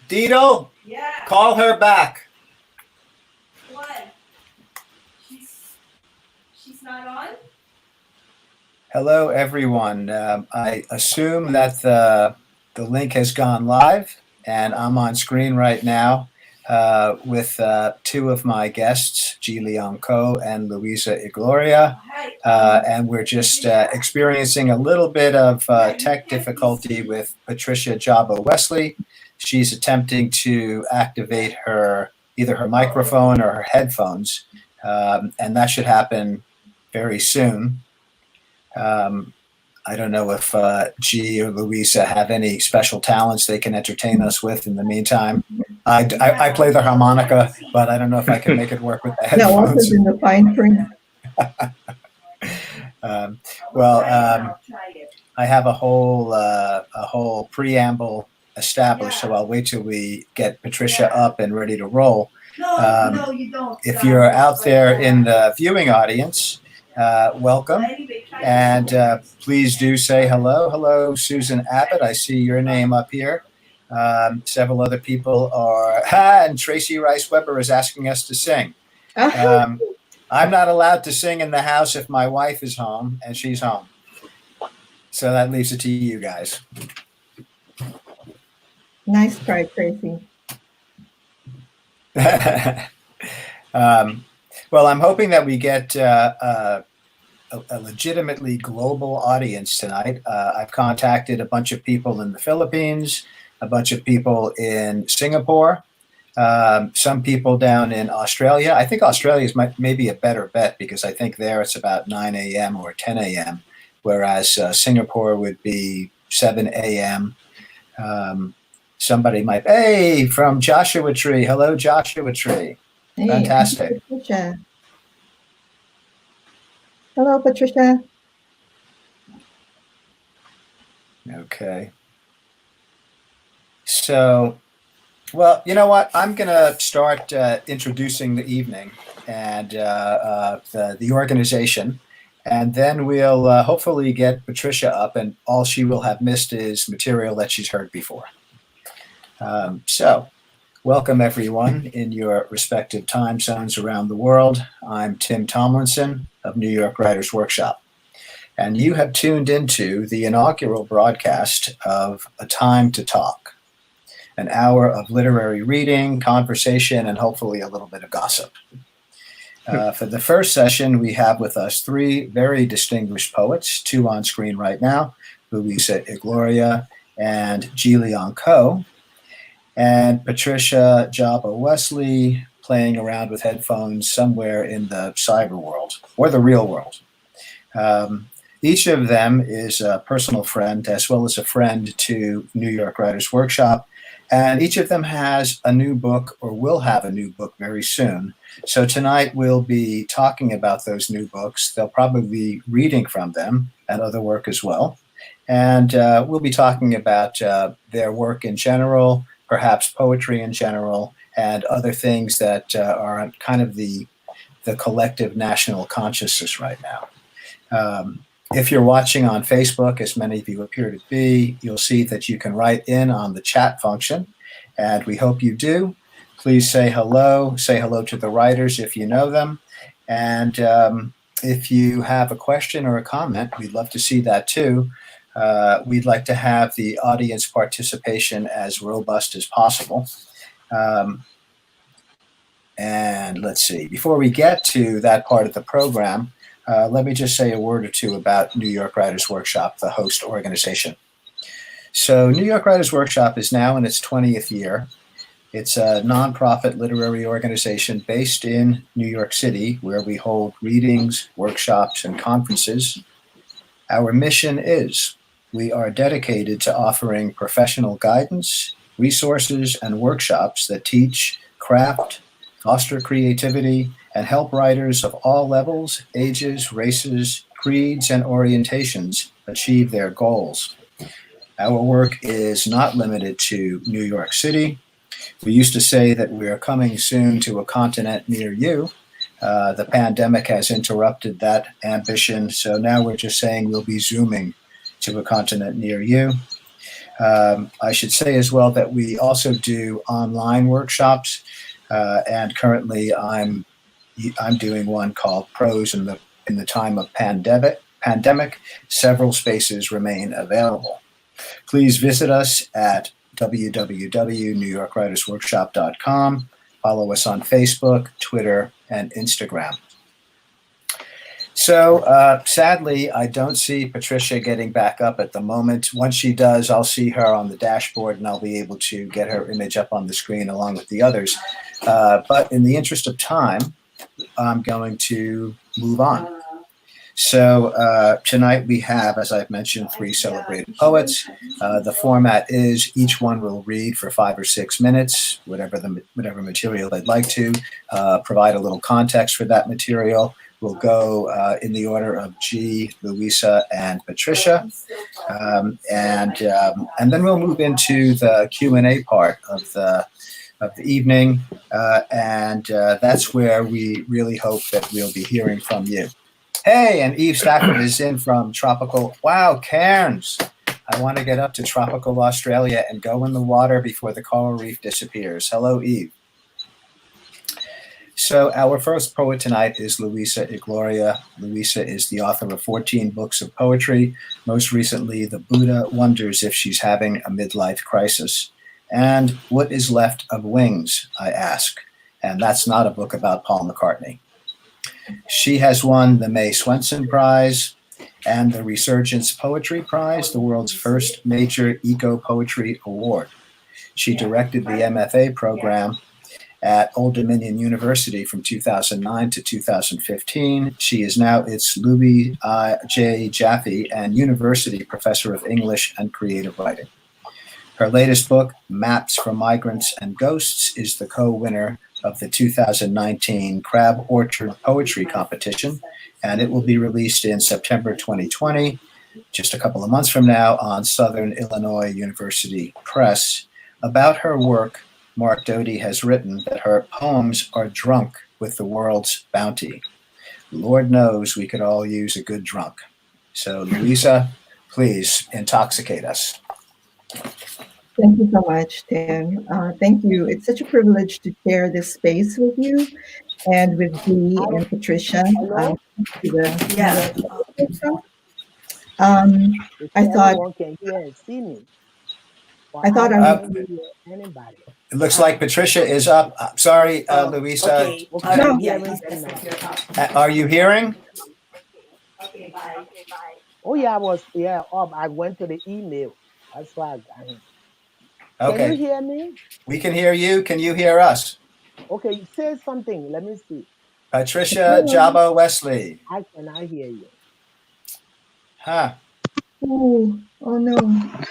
Dido, Yeah. call her back. What? She's not on? Hello, everyone. I assume that the link has gone live, and I'm on screen right now with two of my guests, Jee Leong Koh and Luisa Igloria. And we're just experiencing a little bit of tech difficulty with Patricia Jabbeh Wesley. She's attempting to activate either her microphone or her headphones, and that should happen very soon. I don't know if Jee or Luisa have any special talents they can entertain us with in the meantime. I play the harmonica, but I don't know if I can make it work with the headphones. That wasn't in the fine print. I have a whole preamble established, so I'll wait till we get Patricia up and ready to roll. No, you don't. If you're out there in the viewing audience, welcome, and please do say hello. Hello, Susan Abbott. I see your name up here. Several other people are, and Tracy Rice Weber is asking us to sing. I'm not allowed to sing in the house if my wife is home, and she's home. So that leaves it to you guys. Nice try, Tracy. Well, I'm hoping that we get a legitimately global audience tonight. I've contacted a bunch of people in the Philippines, a bunch of people in Singapore, some people down in Australia. I think Australia is maybe a better bet because I think there it's about 9 a.m. or 10 a.m., whereas Singapore would be 7 a.m. Somebody might, hey, from Joshua Tree. Hello, Joshua Tree. Hey, Fantastic. Patricia. Hello, Patricia. Okay. So, well, you know what? I'm going to start introducing the evening and the organization, and then we'll hopefully get Patricia up, and all she will have missed is material that she's heard before. So, welcome everyone in your respective time zones around the world. I'm Tim Tomlinson of New York Writers Workshop, and you have tuned into the inaugural broadcast of A Time to Talk, an hour of literary reading, conversation, and hopefully a little bit of gossip. For the first session, we have with us three very distinguished poets, two on screen right now, Luisa Igloria and Jee Leong Koh, and Patricia Jabbeh Wesley playing around with headphones somewhere in the cyber world or the real world. Each of them is a personal friend as well as a friend to New York Writers Workshop, and each of them has a new book or will have a new book very soon. So tonight we'll be talking about those new books. They'll probably be reading from them and other work as well. And we'll be talking about their work in general, perhaps poetry in general, and other things that are kind of the collective national consciousness right now. If you're watching on Facebook, as many of you appear to be, you'll see that you can write in on the chat function, and we hope you do. Please say hello to the writers if you know them, and if you have a question or a comment, we'd love to see that too. We'd like to have the audience participation as robust as possible. And let's see, before we get to that part of the program, let me just say a word or two about New York Writers Workshop, the host organization. So New York Writers Workshop is now in its 20th year. It's a nonprofit literary organization based in New York City where we hold readings, workshops, and conferences. Our mission is we are dedicated to offering professional guidance, resources, and workshops that teach, craft, foster creativity, and help writers of all levels, ages, races, creeds, and orientations achieve their goals. Our work is not limited to New York City. We used to say that we are coming soon to a continent near you. The pandemic has interrupted that ambition, so now we're just saying we'll be zooming to a continent near you. I should say as well that we also do online workshops, and currently I'm doing one called Pros in the Time of Pandemic. Several spaces remain available. Please visit us at www.newyorkwritersworkshop.com. Follow us on Facebook, Twitter, and Instagram. So sadly, I don't see Patricia getting back up at the moment. Once she does, I'll see her on the dashboard and I'll be able to get her image up on the screen along with the others. But in the interest of time, I'm going to move on. So tonight we have, as I've mentioned, 3 celebrated poets. The format is each one will read for 5 or 6 minutes, whatever material they'd like to, provide a little context for that material. We'll go in the order of Jee, Luisa, and Patricia, and then we'll move into the Q&A part of the evening, and that's where we really hope that we'll be hearing from you. Hey, and Eve Stafford is in from tropical, wow, Cairns. I want to get up to tropical Australia and go in the water before the coral reef disappears. Hello, Eve. So our first poet tonight is Luisa Igloria. Luisa is the author of 14 books of poetry. Most recently, The Buddha Wonders If She's Having a Midlife Crisis. And What Is Left of Wings, I Ask. And that's not a book about Paul McCartney. She has won the May Swenson Prize and the Resurgence Poetry Prize, the world's first major eco-poetry award. She directed the MFA program at Old Dominion University from 2009 to 2015. She is now its Louis J. Jaffe and University Professor of English and Creative Writing. Her latest book, Maps for Migrants and Ghosts, is the co-winner of the 2019 Crab Orchard Poetry Competition, and it will be released in September 2020, just a couple of months from now, on Southern Illinois University Press. About her work, Mark Doty has written that her poems are drunk with the world's bounty. Lord knows we could all use a good drunk. So, Luisa, please intoxicate us. Thank you so much, Tim. Thank you. It's such a privilege to share this space with you and with Jee and Patricia. Yeah. I thought everyone can hear and see me. I thought I can't hear anybody. It looks like Patricia is up. Sorry, Luisa. Okay. No. Yeah, he's up. Are you hearing? Okay, bye. Oh yeah, I was up. I went to the email. That's why I got him. Can you Okay, hear me? we can hear you. Can you hear us? Okay, say something. Let me see. Patricia Jabbeh Wesley. I cannot hear you. Huh. oh no.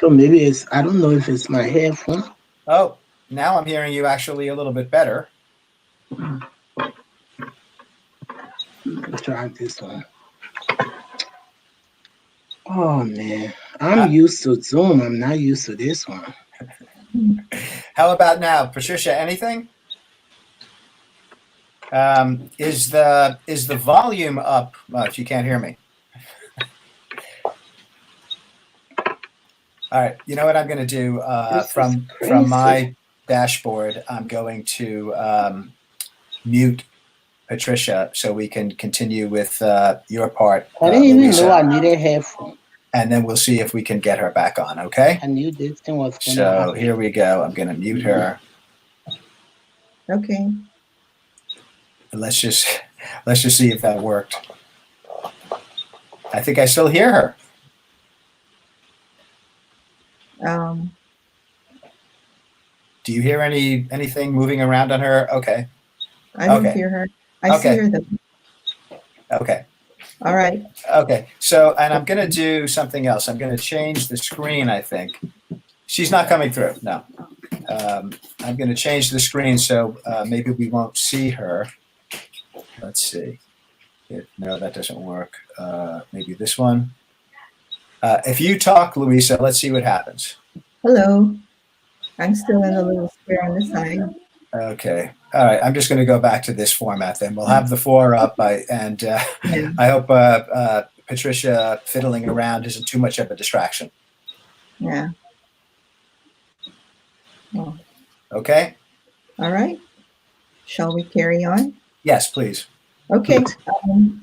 So maybe it's, I don't know if it's my headphone. Oh, now I'm hearing you actually a little bit better. Let's try this one. Oh man, I'm used to Zoom. I'm not used to this one. How about now, Patricia? Anything? Is the volume up? If you can't hear me. All right. You know what I'm going to do from my dashboard? I'm going to mute Patricia so we can continue with your part. I didn't even Luisa, know I needed headphone. and then we'll see if we can get her back on. Okay. I knew this thing was going to So happen. here we go. I'm going to mute her. Okay. And let's just see if that worked. I think I still hear her. Do you hear anything moving around on her? Okay. I don't Okay. hear her. I see Okay. her though. Okay. All right. Okay. So, and I'm going to do something else. I'm going to change the screen, I think. She's not coming through. No. I'm going to change the screen so maybe we won't see her. Let's see. No, that doesn't work. Maybe this one. If you talk, Luisa, let's see what happens. Hello. I'm still in the little square on the side. Okay. All right. I'm just going to go back to this format then. We'll have the 4 up, and Yeah. I hope Patricia fiddling around isn't too much of a distraction. Yeah. Oh, Okay? all right. Shall we carry on? Yes, please. Okay.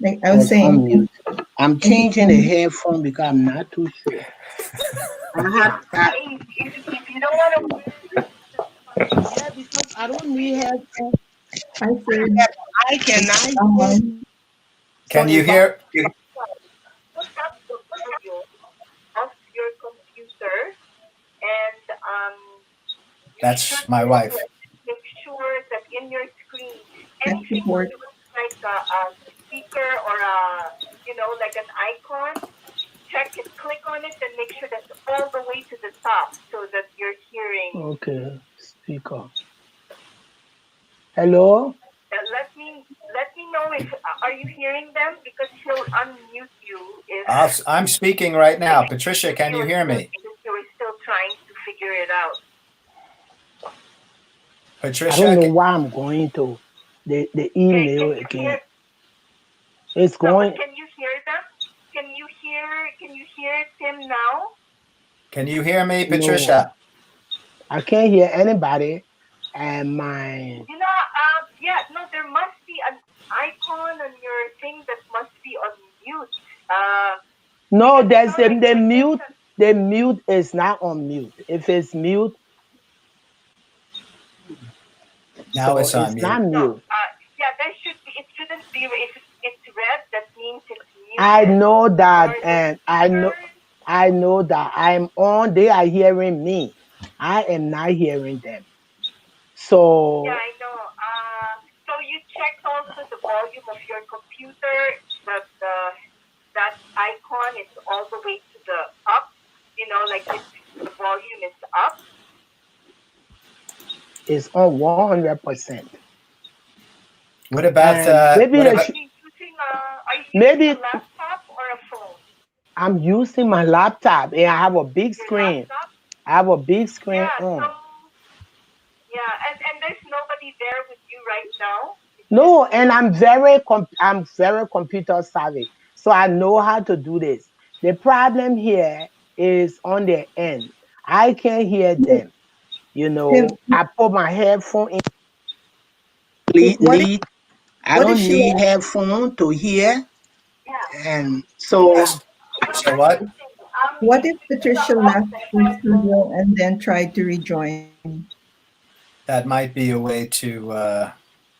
Like I was It's on saying, mute. I'm thank you, changing the Tim. headphone because I'm not too sure. If you don't want to, Yeah, because I don't need headphone. Hi, Serge. Yeah, I cannot hear. Can So you if I hear? put up the volume of your computer, and you That's should my wife. make sure that in your screen, Tech anything support. that looks like a speaker or like an icon, check it, click on it, and make sure that's all the way to the top so that you're hearing. okay, speaker. Hello? Let me know if are you hearing them, because he'll unmute you if I'm speaking right now. Patricia, can you hear me? you were still trying to figure it out. I Patricia, don't know why I'm going to the email Okay, again. It's No, going. but can you hear them? Can you hear Tim now? can you hear me, No, Patricia? I can't hear anybody. And my No, there must be an icon on your thing that must be on mute. no, there's it's not like the we're mute. just- The mute is not on mute. If it's mute, Now so it's on it's mute. not mute. there should be. It shouldn't be. If it's red, that means it's muted. I know that, Or the and I know that I'm on. They are hearing me. I am not hearing them. So Yeah, I know. So you check also the volume of your computer. That icon is all the way to the up. Like the volume is up. it's on 100%. What about And maybe what they about, should, Are you using maybe a laptop or a phone? I'm using my laptop and I have a big Your screen. laptop? I have a big screen Yeah. on. And there's nobody there with you right now. No, and I'm very computer savvy, so I know how to do this. The problem here is on the end. I can't hear them. Tim, I put my headphone in. what if, I what if don't she need left? headphone to hear, Yeah. and so yes? So what? What if Patricia left the studio and then tried to rejoin? That might be a way to.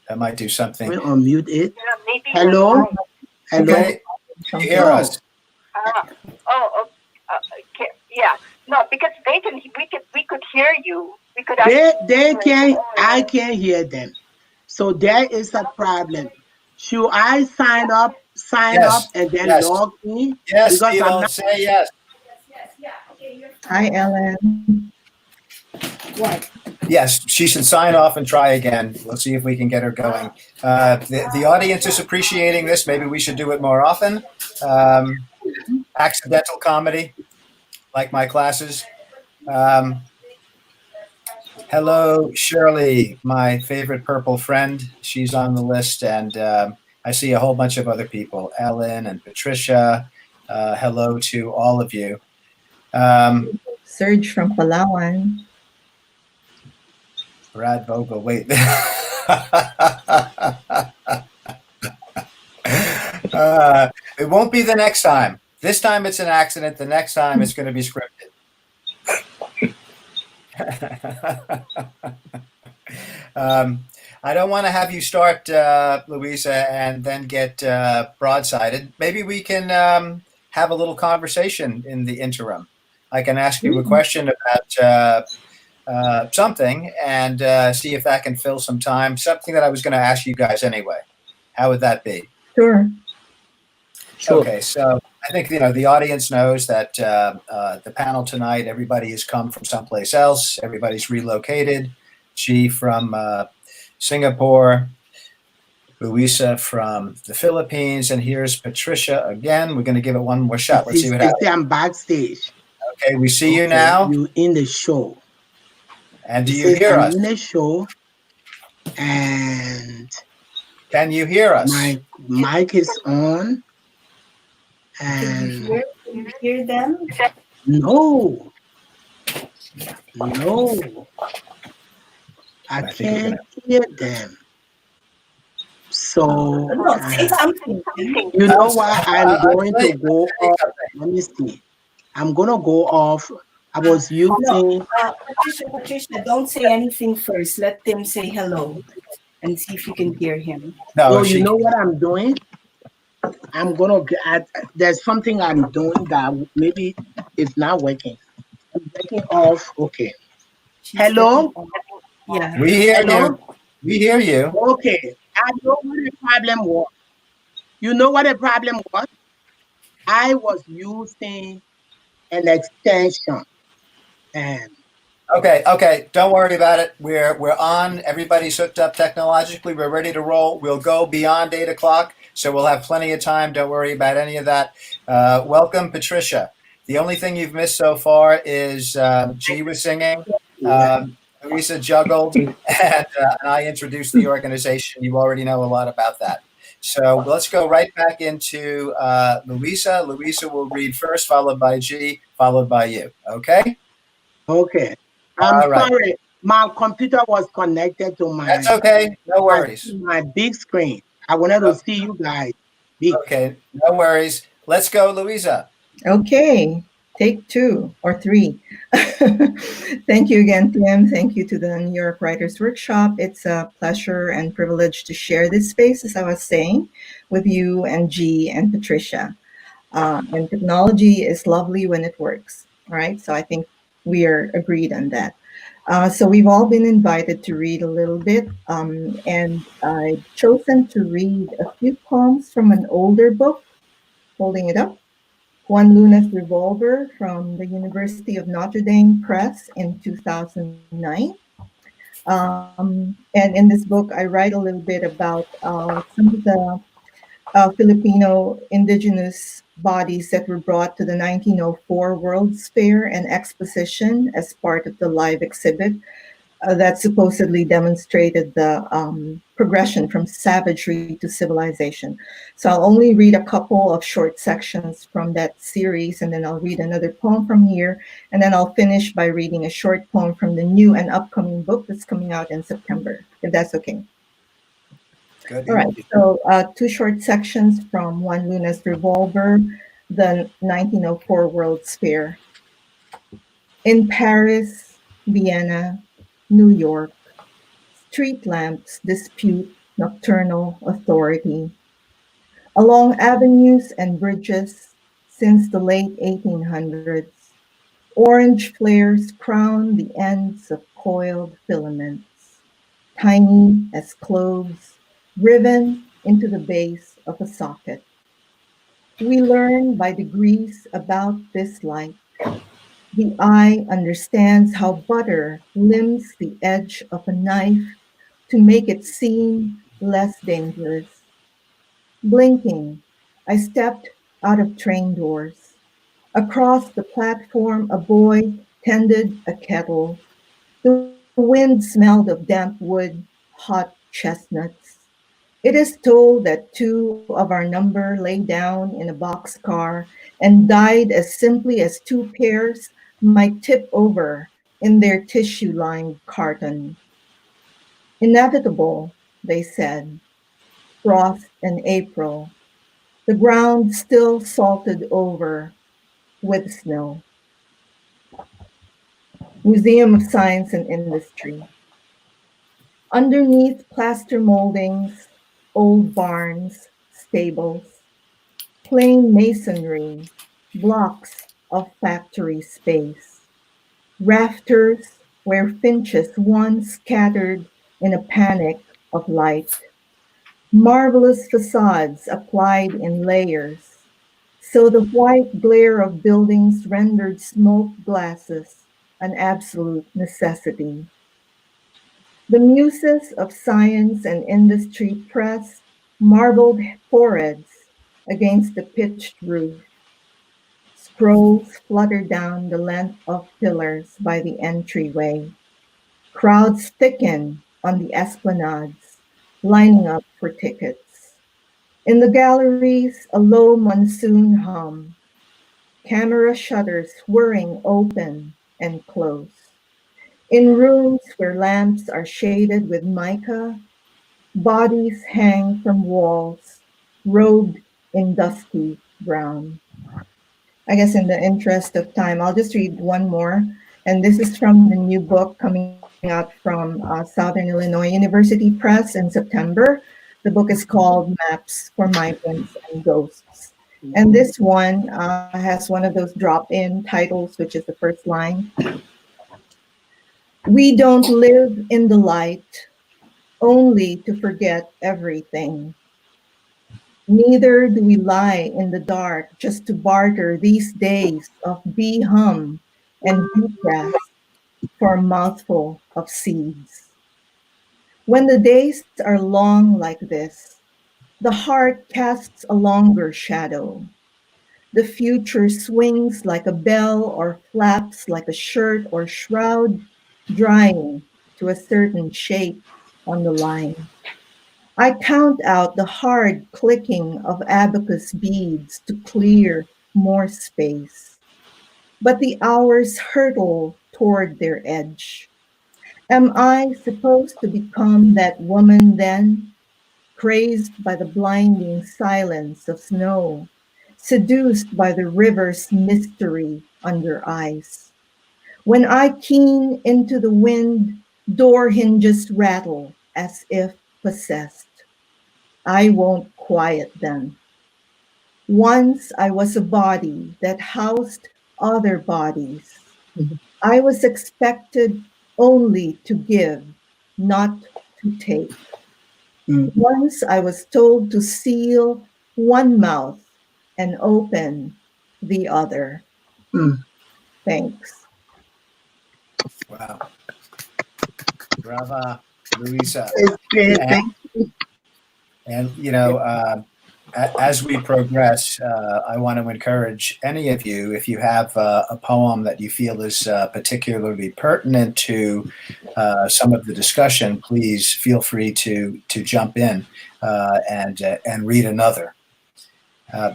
That might do something. we unmute it. Yeah, maybe. Hello, hello. Okay, can you hear us? Okay. Yeah. No, because we could hear you. We could actually. They can. I can't hear them. So there is a problem. Should I sign up, Yes, and then yes, log in? yes. Because I'm Steve, not. say yes. Hi, Ellen. What? Yes, she should sign off and try again. We'll see if we can get her going. The audience is appreciating this. Maybe we should do it more often. Accidental comedy, like my classes. Hello, Shirley, my favorite purple friend. She's on the list, and I see a whole bunch of other people. Ellen and Patricia. Hello to all of you. Serge from Palawan. Brad Vogel, wait. It won't be the next time. This time it's an accident. The next time it's going to be scripted. I don't want to have you start, Louisa, and then get broadsided. Maybe we can have a little conversation in the interim. I can ask you a question about something and see if that can fill some time. Something that I was going to ask you guys anyway. How would that be? Sure. Sure. Okay, so I think the audience knows that the panel tonight, everybody has come from someplace else. Everybody's relocated. Jee from Singapore, Luisa from the Philippines, and here's Patricia again. We're going to give it one more shot. Let's see what happens. I'm backstage. Okay, we see you now. You in the show. And do you hear us? I'm in the show, and can you hear us? My mic is on. And Can you hear them? No. I I think we're can't gonna. hear them. So, No, say something. you know what? I'm I'll going tell to you, go off. Let me see. I'm gonna go off. I was No, using. Patricia, don't say anything first. Let Tim say hello and see if you can hear him. No, No, you she. know what I'm doing? I'm gonna get. There's something I'm doing that maybe it's not working. I'm getting off. Okay. She's getting Hello. on. Yeah. We hear Hello. you. We hear you. Okay. I know what the problem was. You know what the problem was? I was using an extension, and Okay, okay. Don't worry about it. We're on. Everybody's hooked up technologically. We're ready to roll. We'll go beyond 8 o'clock, so we'll have plenty of time. Don't worry about any of that. Welcome, Patricia. The only thing you've missed so far is Jee was singing, Luisa juggled, and I introduced the organization. You already know a lot about that. So let's go right back into Luisa. Luisa will read first, followed by Jee, followed by you. Okay? okay. I'm All right. sorry. My computer was connected to That's okay. No my, worries. my big screen. I wanted to O- see you guys big. Okay. No worries. Let's go, Louisa. Okay, take two or three. Thank you again, Tim. Thank you to the New York Writers Workshop. It's a pleasure and privilege to share this space, as I was saying, with you and G and Patricia. And technology is lovely when it works. All right, so I think we are agreed on that. So we've all been invited to read a little bit, and I've chosen to read a few poems from an older book, holding it up. Juan Luna's Revolver from the University of Notre Dame Press in 2009. And in this book, I write a little bit about some of the Filipino indigenous bodies that were brought to the 1904 World's Fair and Exposition as part of the live exhibit that supposedly demonstrated the progression from savagery to civilization. So I'll only read a couple of short sections from that series, and then I'll read another poem from here, and then I'll finish by reading a short poem from the new and upcoming book that's coming out in September, if that's okay. Good. All right, so two short sections from Juan Luna's Revolver, the 1904 World's Fair. In Paris, Vienna, New York, street lamps dispute nocturnal authority. Along avenues and bridges since the late 1800s, orange flares crown the ends of coiled filaments, tiny as cloves driven into the base of a socket. We learn by degrees about this light. The eye understands how butter limns the edge of a knife to make it seem less dangerous. Blinking, I stepped out of train doors. Across the platform, a boy tended a kettle. The wind smelled of damp wood, hot chestnuts. It is told that two of our number lay down in a boxcar and died as simply as two pairs might tip over in their tissue lined carton. Inevitable, they said, frost and April, the ground still salted over with snow. Museum of Science and Industry. Underneath plaster moldings, old barns, stables, plain masonry, blocks of factory space, rafters where finches once scattered in a panic of light, marvelous facades applied in layers, so the white glare of buildings rendered smoked glasses an absolute necessity. The muses of science and industry pressed marbled foreheads against the pitched roof. Scrolls fluttered down the length of pillars by the entryway. Crowds thicken on the esplanades, lining up for tickets. In the galleries, a low monsoon hum, camera shutters whirring open and close. In rooms where lamps are shaded with mica, bodies hang from walls, robed in dusky brown. I guess in the interest of time, I'll just read one more. And this is from the new book coming out from Southern Illinois University Press in September. The book is called Maps for Migrants and Ghosts. And this one has one of those drop-in titles, which is the first line. We don't live in the light only to forget everything. Neither do we lie in the dark just to barter these days of bee hum and wheatgrass for a mouthful of seeds. When the days are long like this, the heart casts a longer shadow. The future swings like a bell or flaps like a shirt or shroud, drying to a certain shape on the line. I count out the hard clicking of abacus beads to clear more space. But the hours hurtle toward their edge. Am I supposed to become that woman then, crazed by the blinding silence of snow, seduced by the river's mystery under ice? When I keen into the wind, door hinges rattle as if possessed. I won't quiet them. Once I was a body that housed other bodies. I was expected only to give, not to take. Once I was told to seal one mouth and open the other. Thanks. Wow. Brava, Luisa. It's great. And you know, as we progress, I want to encourage any of you, if you have a poem that you feel is particularly pertinent to some of the discussion, please feel free to jump in and read another.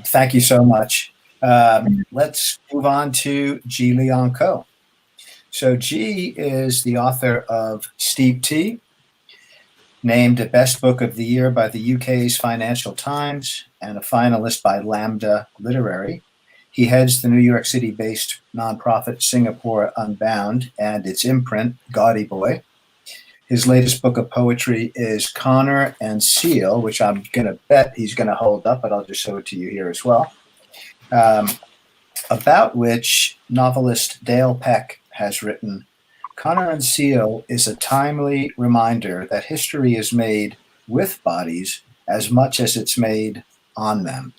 Thank you so much. Let's move on to Jee Leong Koh. So Jee is the author of Steep Tea, named a Best Book of the Year by the UK's Financial Times and a finalist by Lambda Literary. He heads the New York City-based nonprofit Singapore Unbound and its imprint, Gaudy Boy. His latest book of poetry is Connor and Seal, which I'm going to bet he's going to hold up, but I'll just show it to you here as well, about which novelist Dale Peck has written, Connor and Seal is a timely reminder that history is made with bodies as much as it's made on them.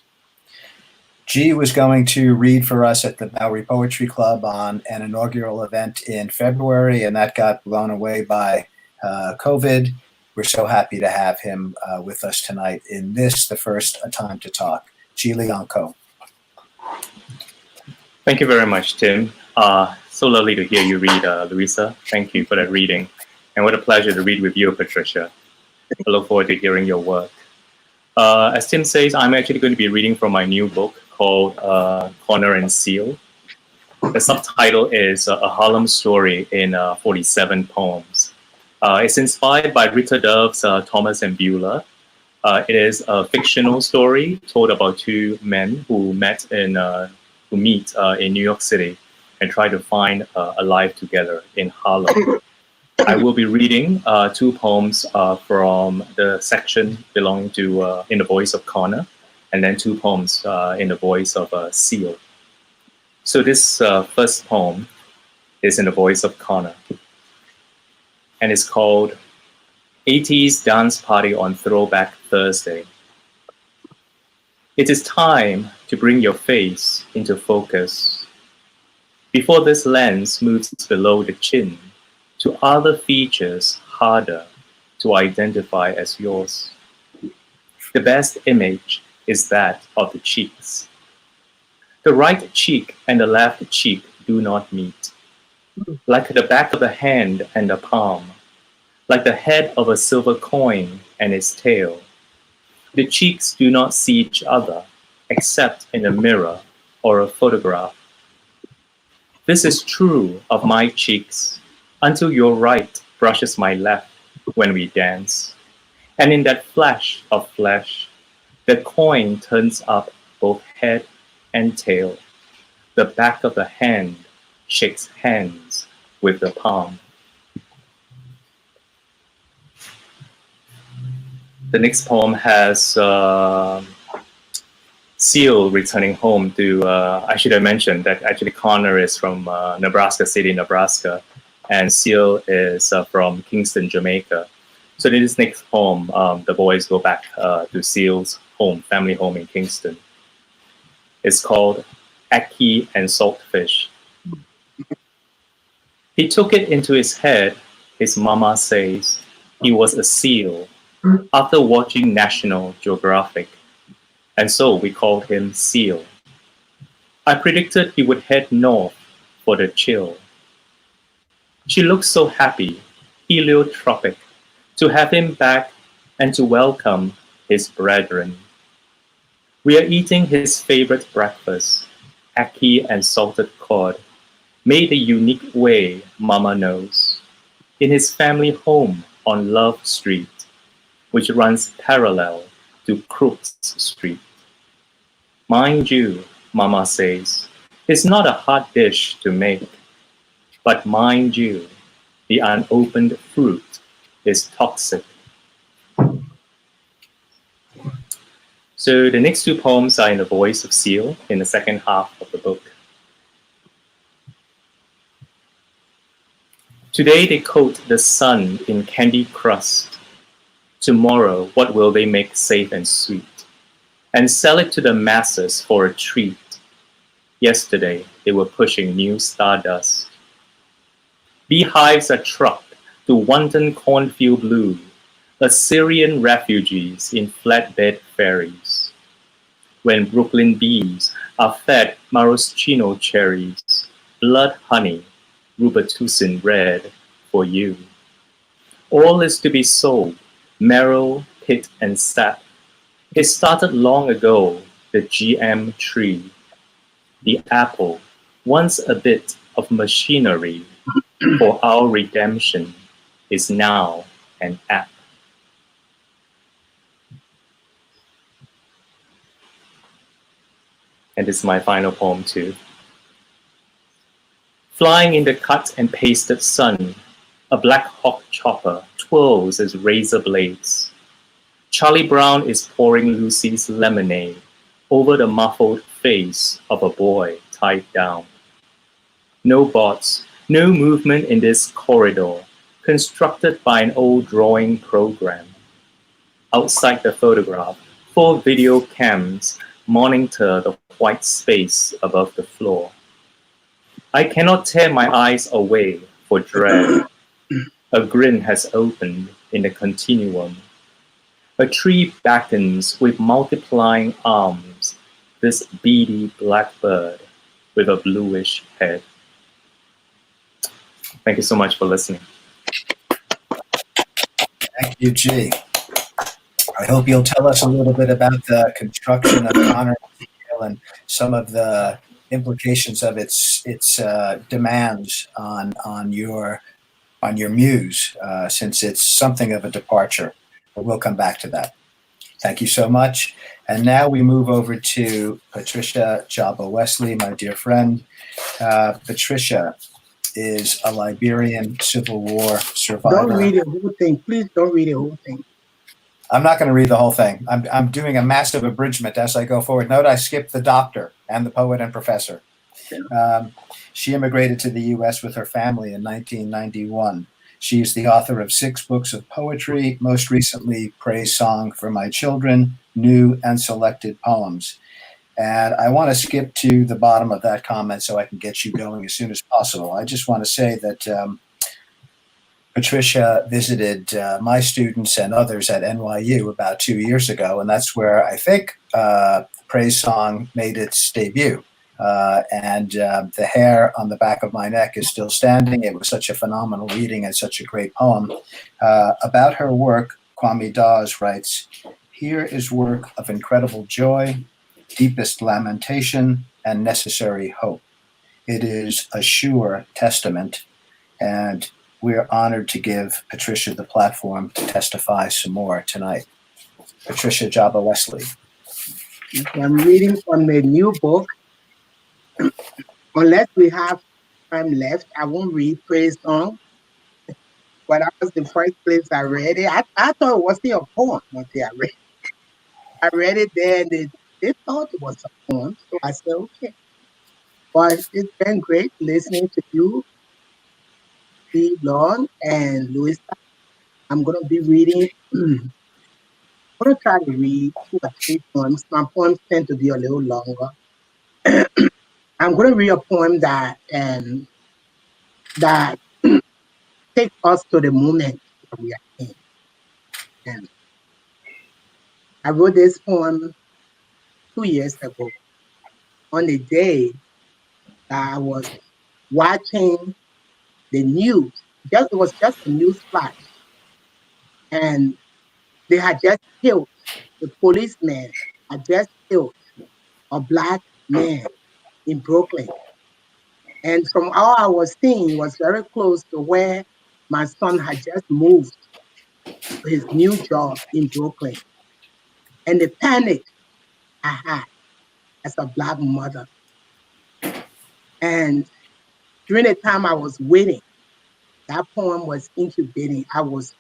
Jee was going to read for us at the Bowery Poetry Club on an inaugural event in February, and that got blown away by COVID. We're so happy to have him with us tonight in this, the first A Time to Talk. Jee Leong Koh. Thank you very much, Tim. So lovely to hear you read, Luisa. Thank you for that reading. And what a pleasure to read with you, Patricia. I look forward to hearing your work. As Tim says, I'm actually going to be reading from my new book called Connor and Seal. The subtitle is A Harlem Story in 47 Poems. It's inspired by Rita Dove's Thomas and Beulah. It is a fictional story told about two men who meet in New York City and try to find a life together in Harlem. I will be reading two poems from the section belonging to In the Voice of Connor, and then two poems in the voice of Seal. So this first poem is in the voice of Connor, and it's called 80s Dance Party on Throwback Thursday. It is time to bring your face into focus before this lens moves below the chin to other features harder to identify as yours. The best image is that of the cheeks. The right cheek and the left cheek do not meet, like the back of the hand and the palm, like the head of a silver coin and its tail. The cheeks do not see each other except in a mirror or a photograph. This is true of my cheeks until your right brushes my left when we dance. And in that flash of flesh, the coin turns up both head and tail. The back of the hand shakes hands with the palm. The next poem has Seal returning home to, I should have mentioned that actually Connor is from Nebraska City, Nebraska, and Seal is from Kingston, Jamaica. So in this next poem, the boys go back to Seal's home, family home in Kingston. It's called Ackee and Saltfish. He took it into his head, his mama says, he was a seal after watching National Geographic. And so we called him Seal. I predicted he would head north for the chill. She looked so happy, heliotropic, to have him back and to welcome his brethren. We are eating his favorite breakfast, ackee and salted cod, made the unique way Mama knows, in his family home on Love Street, which runs parallel to Crooks Street. Mind you, Mama says, it's not a hard dish to make, but mind you, the unopened fruit is toxic. So the next two poems are in the voice of Seal in the second half of the book. Today they coat the sun in candy crust. Tomorrow, what will they make safe and sweet? And sell it to the masses for a treat. Yesterday, they were pushing new stardust. Beehives are trucked to wanton cornfield blue, Assyrian refugees in flatbed ferries. When Brooklyn bees are fed maraschino cherries, blood honey, Robitussin red for you. All is to be sold, marrow, pit, and sap. It started long ago, the GM tree. The apple, once a bit of machinery for our redemption, is now an app. And this is my final poem too. Flying in the cut and pasted sun, a Black Hawk chopper twirls his razor blades. Charlie Brown is pouring Lucy's lemonade over the muffled face of a boy tied down. No bots, no movement in this corridor, constructed by an old drawing program. Outside the photograph, 4 video cams monitor the white space above the floor. I cannot tear my eyes away for dread. A grin has opened in the continuum. A tree beckons with multiplying arms, this beady blackbird with a bluish head. Thank you so much for listening. Thank you, Jee. I hope you'll tell us a little bit about the construction of Connor and some of the implications of its demands on your muse, since it's something of a departure. But we'll come back to that. Thank you so much. And now we move over to Patricia Jabbeh Wesley, my dear friend. Patricia is a Liberian Civil War survivor. Don't read the whole thing. Please don't read the whole thing. I'm not going to read the whole thing. I'm doing a massive abridgment as I go forward. Note I skipped the doctor and the poet and professor. She immigrated to the U.S. with her family in 1991. She is the author of 6 books of poetry, most recently Praise Song for My Children, New and Selected Poems. And I want to skip to the bottom of that comment so I can get you going as soon as possible. I just want to say that Patricia visited my students and others at NYU about 2 years ago, and that's where I think Praise Song made its debut. And the hair on the back of my neck is still standing. It was such a phenomenal reading and such a great poem. About her work, Kwame Dawes writes, "Here is work of incredible joy, deepest lamentation, and necessary hope. It is a sure testament, and we're honored to give Patricia the platform to testify some more tonight. Patricia Jabbeh Wesley. I'm reading from a new book. Unless we have time left, I won't read praise song. But that was the first place I read it. I thought it was still a poem until I read it there and they thought it was a poem. So I said, okay. But it's been great listening to you, Jee Leong and Luisa. I'm going to be reading, I'm going to try to read 2 or 3 poems. My poems tend to be a little longer. I'm going to read a poem that takes us to the moment that we are in. And I wrote this poem 2 years ago on the day that I was watching the news. It was just a news flash. And they had just killed, the policeman had just killed a Black man in Brooklyn. And from all I was seeing, it was very close to where my son had just moved to his new job in Brooklyn. And the panic I had as a Black mother. And during the time I was waiting, that poem was incubating. I was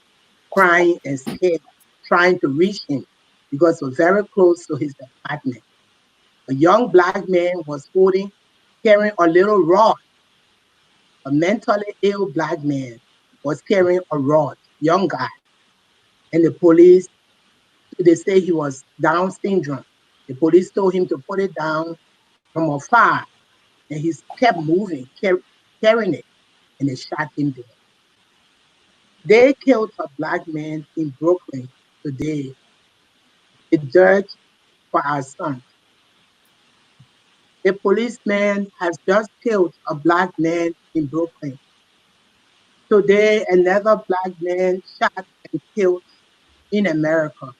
crying and scared, trying to reach him because we're very close to his apartment. A young Black man was carrying a little rod. A mentally ill Black man was carrying a rod, young guy. And the police, they say he was Down syndrome. The police told him to put it down from afar. And he kept moving, carrying it, and they shot him dead. They killed a Black man in Brooklyn today. A judge for our son. A policeman has just killed a Black man in Brooklyn. Today, another Black man shot and killed in America,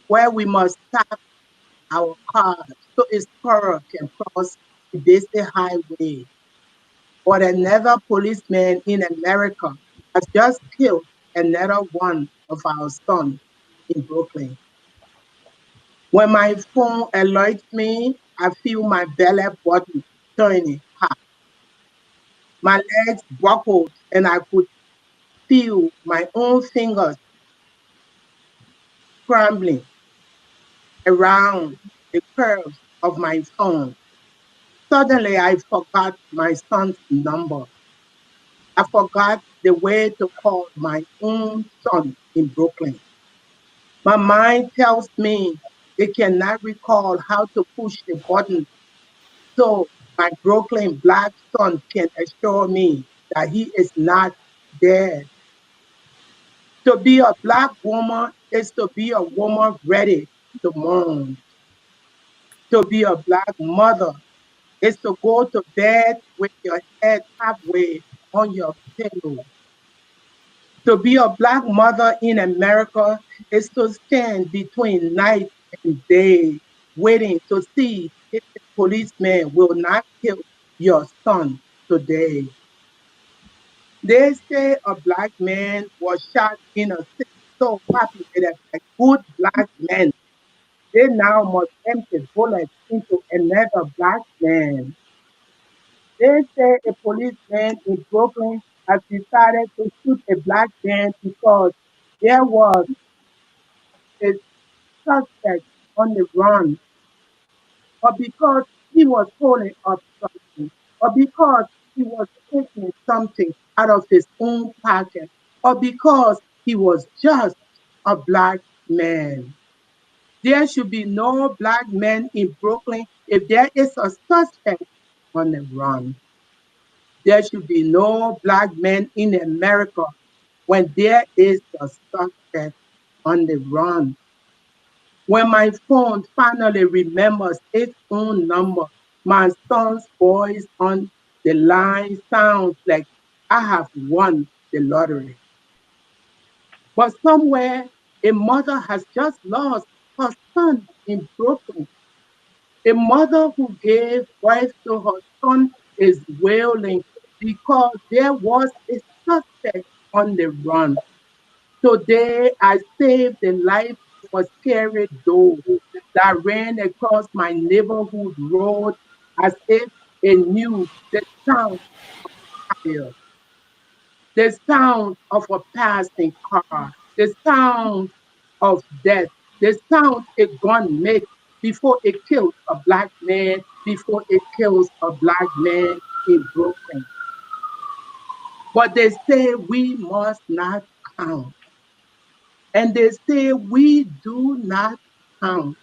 where we must stop our cars so his car can cross the busy highway. But another policeman in America has just killed another one of our sons in Brooklyn. When my phone alerts me, I feel my belly button turning hot. My legs buckled and I could feel my own fingers scrambling around the curves of my phone. Suddenly, I forgot my son's number. I forgot the way to call my own son in Brooklyn. My mind tells me it cannot recall how to push the button so my Brooklyn Black son can assure me that he is not dead. To be a Black woman is to be a woman ready to mourn. To be a Black mother is to go to bed with your head halfway on your pillow. To be a Black mother in America is to stand between night and day, waiting to see if the policeman will not kill your son today. They say a Black man was shot in a city so populated by good Black men. They now must empty bullets into another Black man. They say a policeman in Brooklyn has decided to shoot a Black man because there was a suspect on the run, or because he was holding up something, or because he was taking something out of his own pocket, or because he was just a Black man. There should be no Black men in Brooklyn if there is a suspect on the run. There should be no Black men in America when there is a suspect on the run. When my phone finally remembers its own number, my son's voice on the line sounds like I have won the lottery. But somewhere, a mother has just lost her son in Brooklyn. A mother who gave birth to her son is wailing because there was a suspect on the run. Today, I saved the life of a scary dog that ran across my neighborhood road as if it knew the sound of fire, the sound of a passing car, the sound of death, the sound a gun makes before it kills a black man, before it kills a black man in Brooklyn. But they say we must not count. And they say we do not count.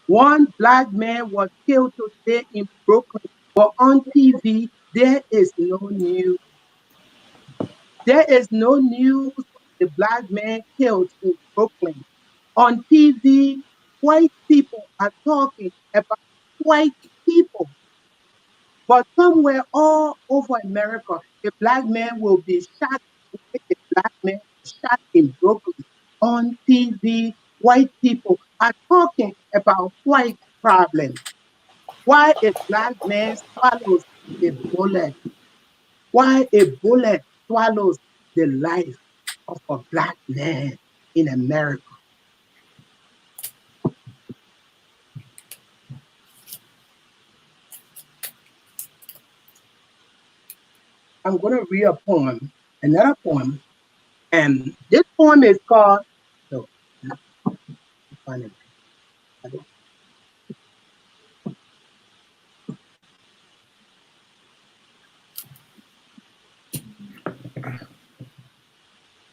One black man was killed today in Brooklyn, but on TV, there is no news. There is no news of the black man killed in Brooklyn. On TV, white people are talking about white people. But somewhere all over America, a black man will be shot. A black man was shot in Brooklyn. On TV, white people are talking about white problems. Why a black man swallows a bullet? Why a bullet swallows the life of a black man in America? I'm going to read a poem, another poem, and this poem is called. So, find it.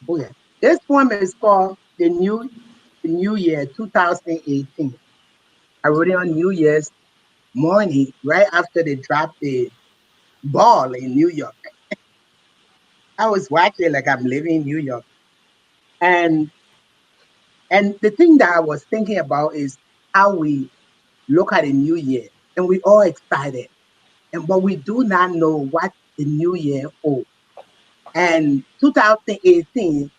Oh yeah, this poem is called the New Year 2018. I wrote it on New Year's morning, right after they dropped the ball in New York. I was watching like I'm living in New York, and the thing that I was thinking about is how we look at a new year, and we all excited, and but we do not know what the new year holds. And 2018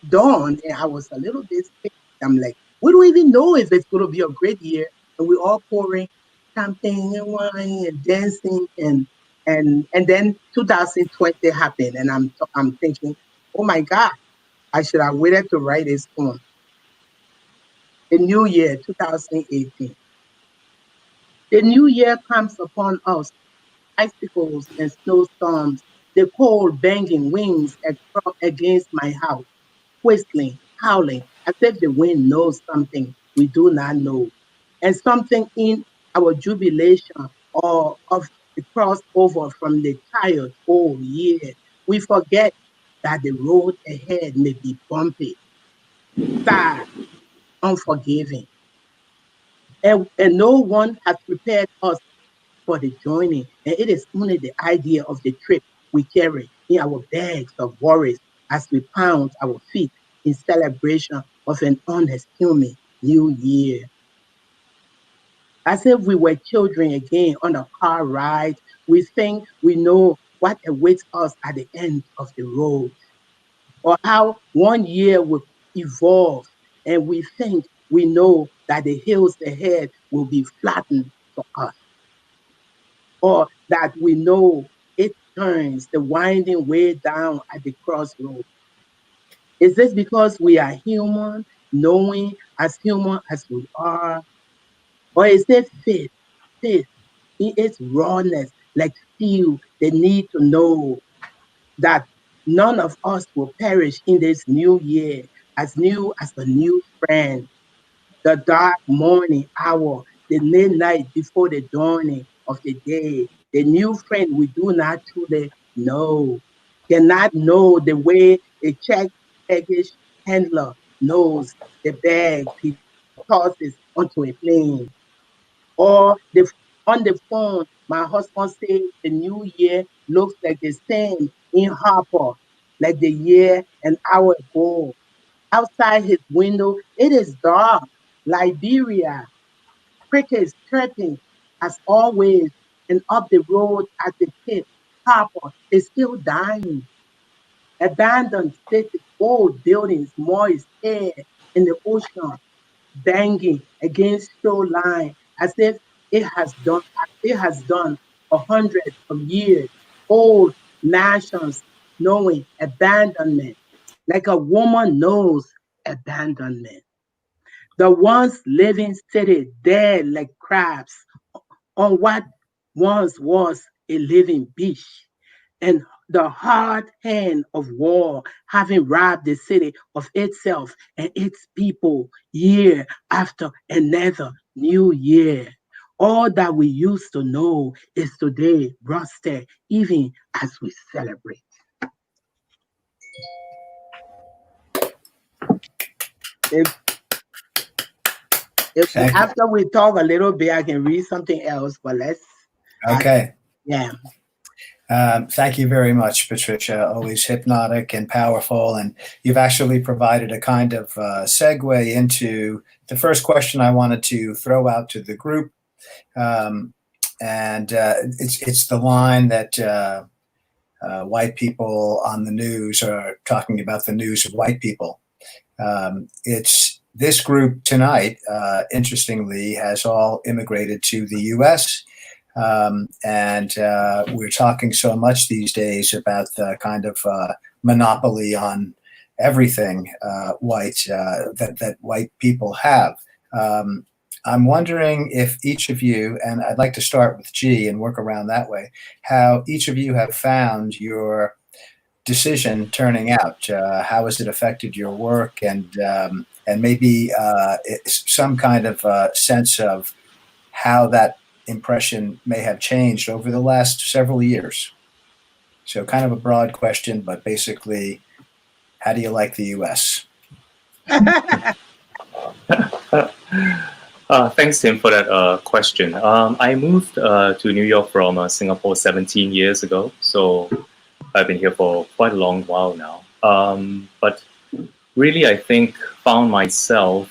dawned, and I was a little bit scared. I'm like, we don't even know if it's going to be a great year, and we're all pouring champagne and wine and dancing, and then 2020 happened, and I'm thinking, oh my God, I should have waited to write this poem. The new year, 2018. The new year comes upon us, icicles and snowstorms, the cold banging wings against my house, whistling, howling, as if the wind knows something we do not know, and something in our jubilation or of the crossover from the tired old year. We forget that the road ahead may be bumpy, sad, unforgiving, and no one has prepared us for the journey, and it is only the idea of the trip we carry in our bags of worries as we pound our feet in celebration of an unassuming new year. As if we were children again on a car ride, we think we know what awaits us at the end of the road, or how one year will evolve, and we think we know that the hills ahead will be flattened for us, or that we know it turns the winding way down at the crossroad. Is this because we are human, knowing as human as we are? Or is it faith, faith in its rawness, like steel, the need to know that none of us will perish in this new year, as new as a new friend, the dark morning hour, the midnight before the dawning of the day, the new friend we do not truly know, cannot know the way a check baggage handler knows the bags he tosses onto a plane. Or on the phone, my husband says the new year looks like the same in Harper, like the year an hour ago. Outside his window, it is dark. Liberia, crickets chirping as always, and up the road at the tip, Harper is still dying. Abandoned cities, old buildings, moist air in the ocean, banging against shoreline as if it has done 100 of years. Old mansions knowing abandonment, like a woman knows abandonment. The ones living sitting dead like crabs on what once was a living beach, and the hard hand of war having robbed the city of itself and its people year after another new year. All that we used to know is today rusted, even as we celebrate. If, Thank you. after we talk a little bit, I can read something else, but let's. Okay. Yeah. Thank you very much, Patricia. Always hypnotic and powerful. And you've actually provided a kind of segue into the first question I wanted to throw out to the group. It's the line that white people on the news are talking about the news of white people. It's this group tonight, interestingly, has all immigrated to the U.S. We're talking so much these days about the kind of monopoly on everything white that white people have. I'm wondering if each of you, and I'd like to start with Jee and work around that way, how each of you have found your decision turning out. How has it affected your work, and maybe some kind of sense of how that impression may have changed over the last several years. So kind of a broad question, but basically, how do you like the US? Thanks, Tim, for that question. I moved to New York from Singapore 17 years ago, so I've been here for quite a long while now. But really, I think found myself,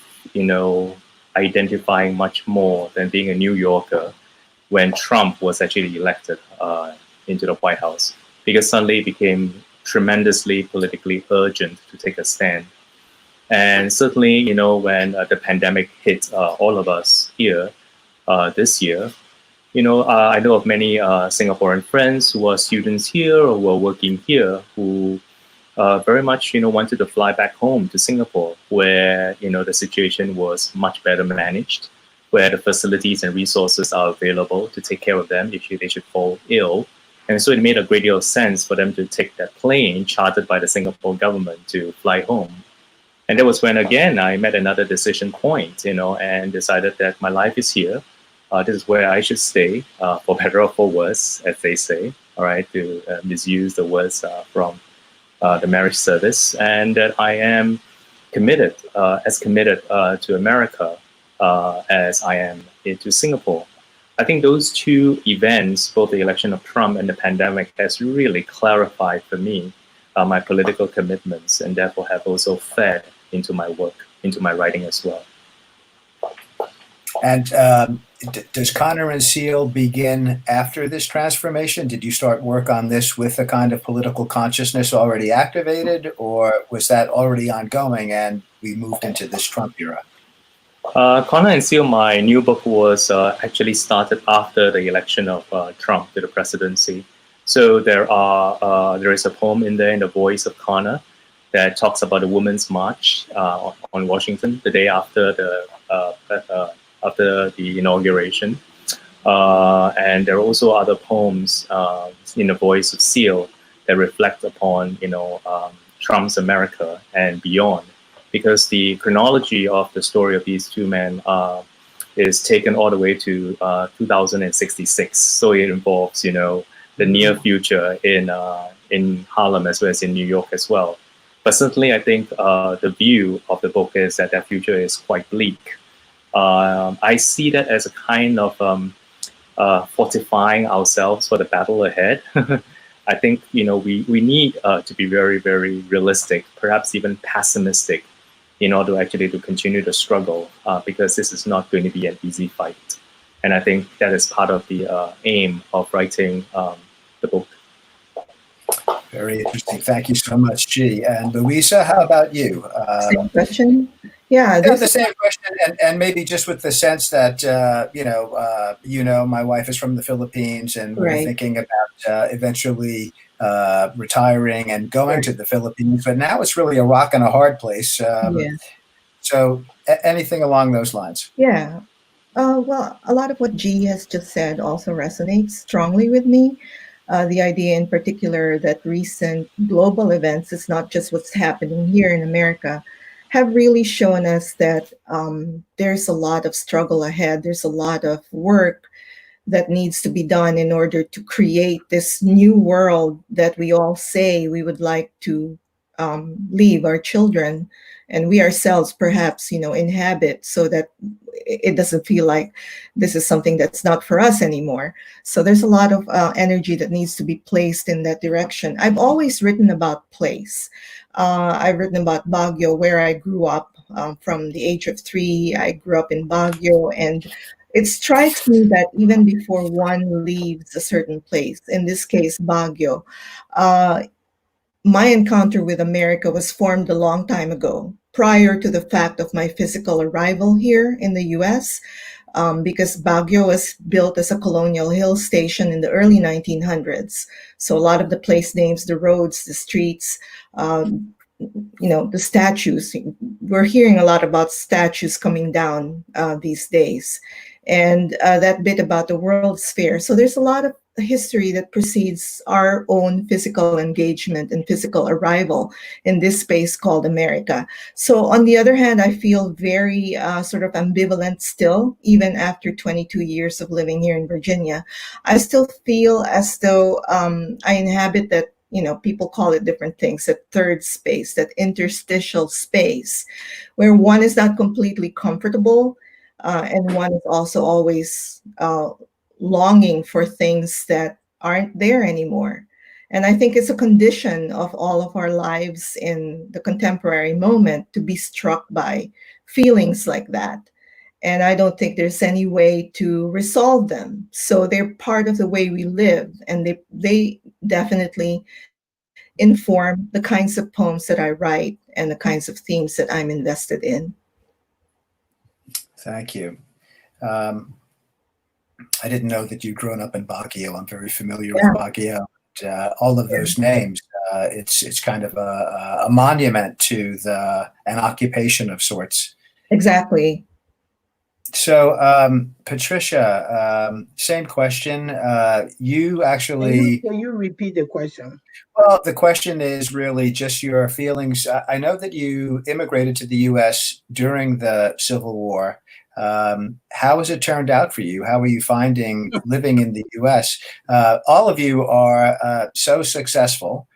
identifying much more than being a New Yorker when Trump was actually elected into the White House, because suddenly it became tremendously politically urgent to take a stand. And certainly, when the pandemic hit all of us here this year, I know of many Singaporean friends who are students here or who are working here who very much, wanted to fly back home to Singapore, where, the situation was much better managed, where the facilities and resources are available to take care of them if they should fall ill. And so it made a great deal of sense for them to take that plane chartered by the Singapore government to fly home. And that was when, again, I met another decision point, and decided that my life is here. This is where I should stay, for better or for worse, as they say, all right, to misuse the words from the marriage service, and that I am committed to America as I am to Singapore. I think those two events, both the election of Trump and the pandemic, has really clarified for me my political commitments, and therefore have also fed into my work, into my writing as well. And does Connor and Seal begin after this transformation? Did you start work on this with a kind of political consciousness already activated, or was that already ongoing and we moved into this Trump era? Connor and Seal, my new book, was actually started after the election of Trump to the presidency. So there is a poem in there in the voice of Connor that talks about the Women's March on Washington the day after the inauguration. And there are also other poems in the voice of Seal that reflect upon, Trump's America and beyond, because the chronology of the story of these two men is taken all the way to 2066. So it involves, the near future in Harlem as well as in New York as well. But certainly, I think the view of the book is that future is quite bleak. I see that as a kind of fortifying ourselves for the battle ahead. I think, we need to be very, very realistic, perhaps even pessimistic, in order actually to continue the struggle, because this is not going to be an easy fight. And I think that is part of the aim of writing the book. Very interesting. Thank you so much, Jee. And Luisa, how about you? Same question. Yeah, The same question, and maybe just with the sense that my wife is from the Philippines, and we're Right. thinking about eventually retiring and going to the Philippines, but now it's really a rock and a hard place. Yeah. So anything along those lines? Yeah. Well, a lot of what G has just said also resonates strongly with me. The idea, in particular, that recent global events is not just what's happening here in America, have really shown us that there's a lot of struggle ahead. There's a lot of work that needs to be done in order to create this new world that we all say we would like to leave our children and we ourselves perhaps inhabit, so that it doesn't feel like this is something that's not for us anymore. So there's a lot of energy that needs to be placed in that direction. I've always written about place. I've written about Baguio, where I grew up. From the age of 3, I grew up in Baguio, and it strikes me that even before one leaves a certain place, in this case, Baguio, my encounter with America was formed a long time ago, prior to the fact of my physical arrival here in the US, because Baguio was built as a colonial hill station in the early 1900s. So a lot of the place names, the roads, the streets, the statues, we're hearing a lot about statues coming down these days. And that bit about the World Sphere. So there's a lot of history that precedes our own physical engagement and physical arrival in this space called America. So on the other hand, I feel very sort of ambivalent still, even after 22 years of living here in Virginia. I still feel as though I inhabit that, people call it different things, that third space, that interstitial space, where one is not completely comfortable and one is also always longing for things that aren't there anymore. And I think it's a condition of all of our lives in the contemporary moment to be struck by feelings like that. And I don't think there's any way to resolve them. So they're part of the way we live, and they definitely inform the kinds of poems that I write and the kinds of themes that I'm invested in. Thank you. I didn't know that you'd grown up in Baguio. I'm very familiar with Baguio. All of those names, it's kind of a monument to an occupation of sorts. Exactly. So, Patricia, same question. You actually... Can you repeat the question? Well, the question is really just your feelings. I know that you immigrated to the U.S. during the Civil War. How has it turned out for you? How are you finding living in the U.S.? All of you are so successful.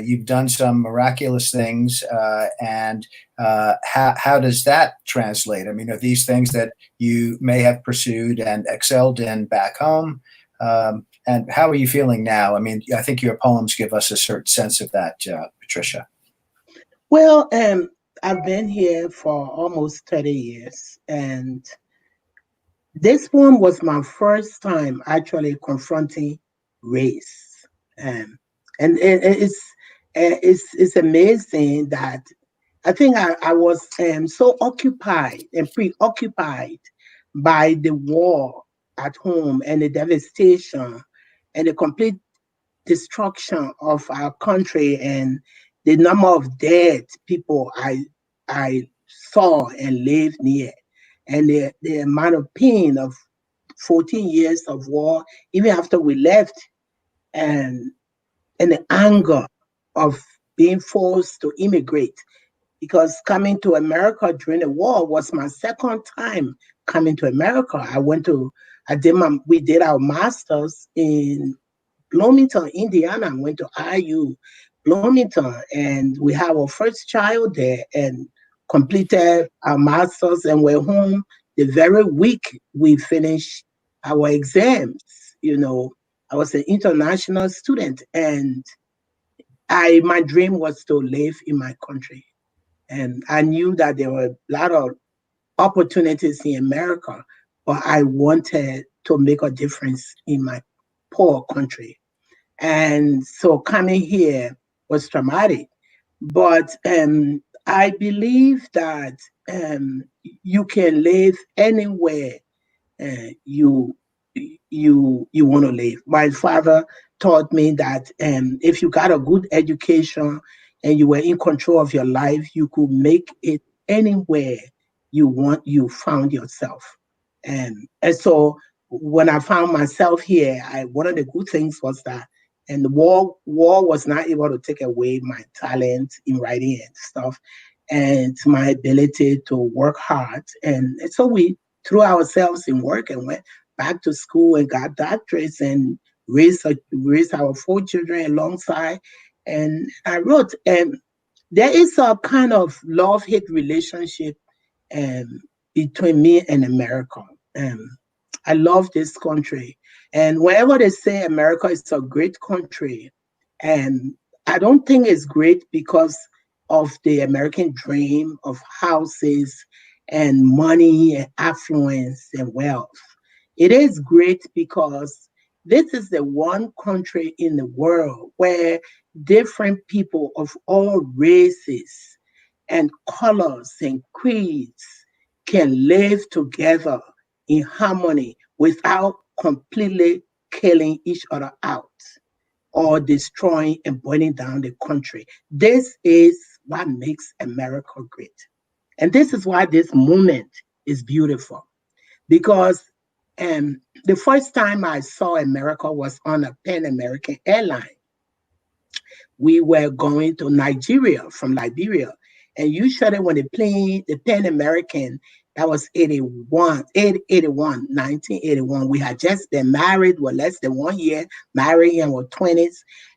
You've done some miraculous things. And how does that translate? I mean, are these things that you may have pursued and excelled in back home? And how are you feeling now? I mean, I think your poems give us a certain sense of that, Patricia. Well, I've been here for almost 30 years, and this one was my first time actually confronting race. And it's amazing that I think I was so occupied and preoccupied by the war at home and the devastation and the complete destruction of our country and the number of dead people I saw and lived near, and the amount of pain of 14 years of war, even after we left, and the anger of being forced to immigrate, because coming to America during the war was my second time coming to America. We did our masters in Bloomington, Indiana. Went to IU Bloomington, and we had our first child there and completed our masters and were home the very week we finished our exams. I was an international student, and my dream was to live in my country. And I knew that there were a lot of opportunities in America, but I wanted to make a difference in my poor country. And so coming here was traumatic. But I believe that you can live anywhere you want to live. My father taught me that if you got a good education and you were in control of your life, you could make it anywhere you found yourself. And so when I found myself here, one of the good things was that, and the war was not able to take away my talent in writing and stuff, and my ability to work hard. And so we threw ourselves in work and went back to school and got doctorates and raised our 4 children alongside. And I wrote, and there is a kind of love-hate relationship between me and America. I love this country. And whenever they say America is a great country, and I don't think it's great because of the American dream of houses and money and affluence and wealth. It is great because this is the one country in the world where different people of all races and colors and creeds can live together in harmony without completely killing each other out or destroying and burning down the country. This is what makes America great. And this is why this movement is beautiful. Because the first time I saw America was on a Pan American airline. We were going to Nigeria from Liberia. And usually when the Pan American, that was 1981, we had just been married, were less than 1 year, married in our 20s.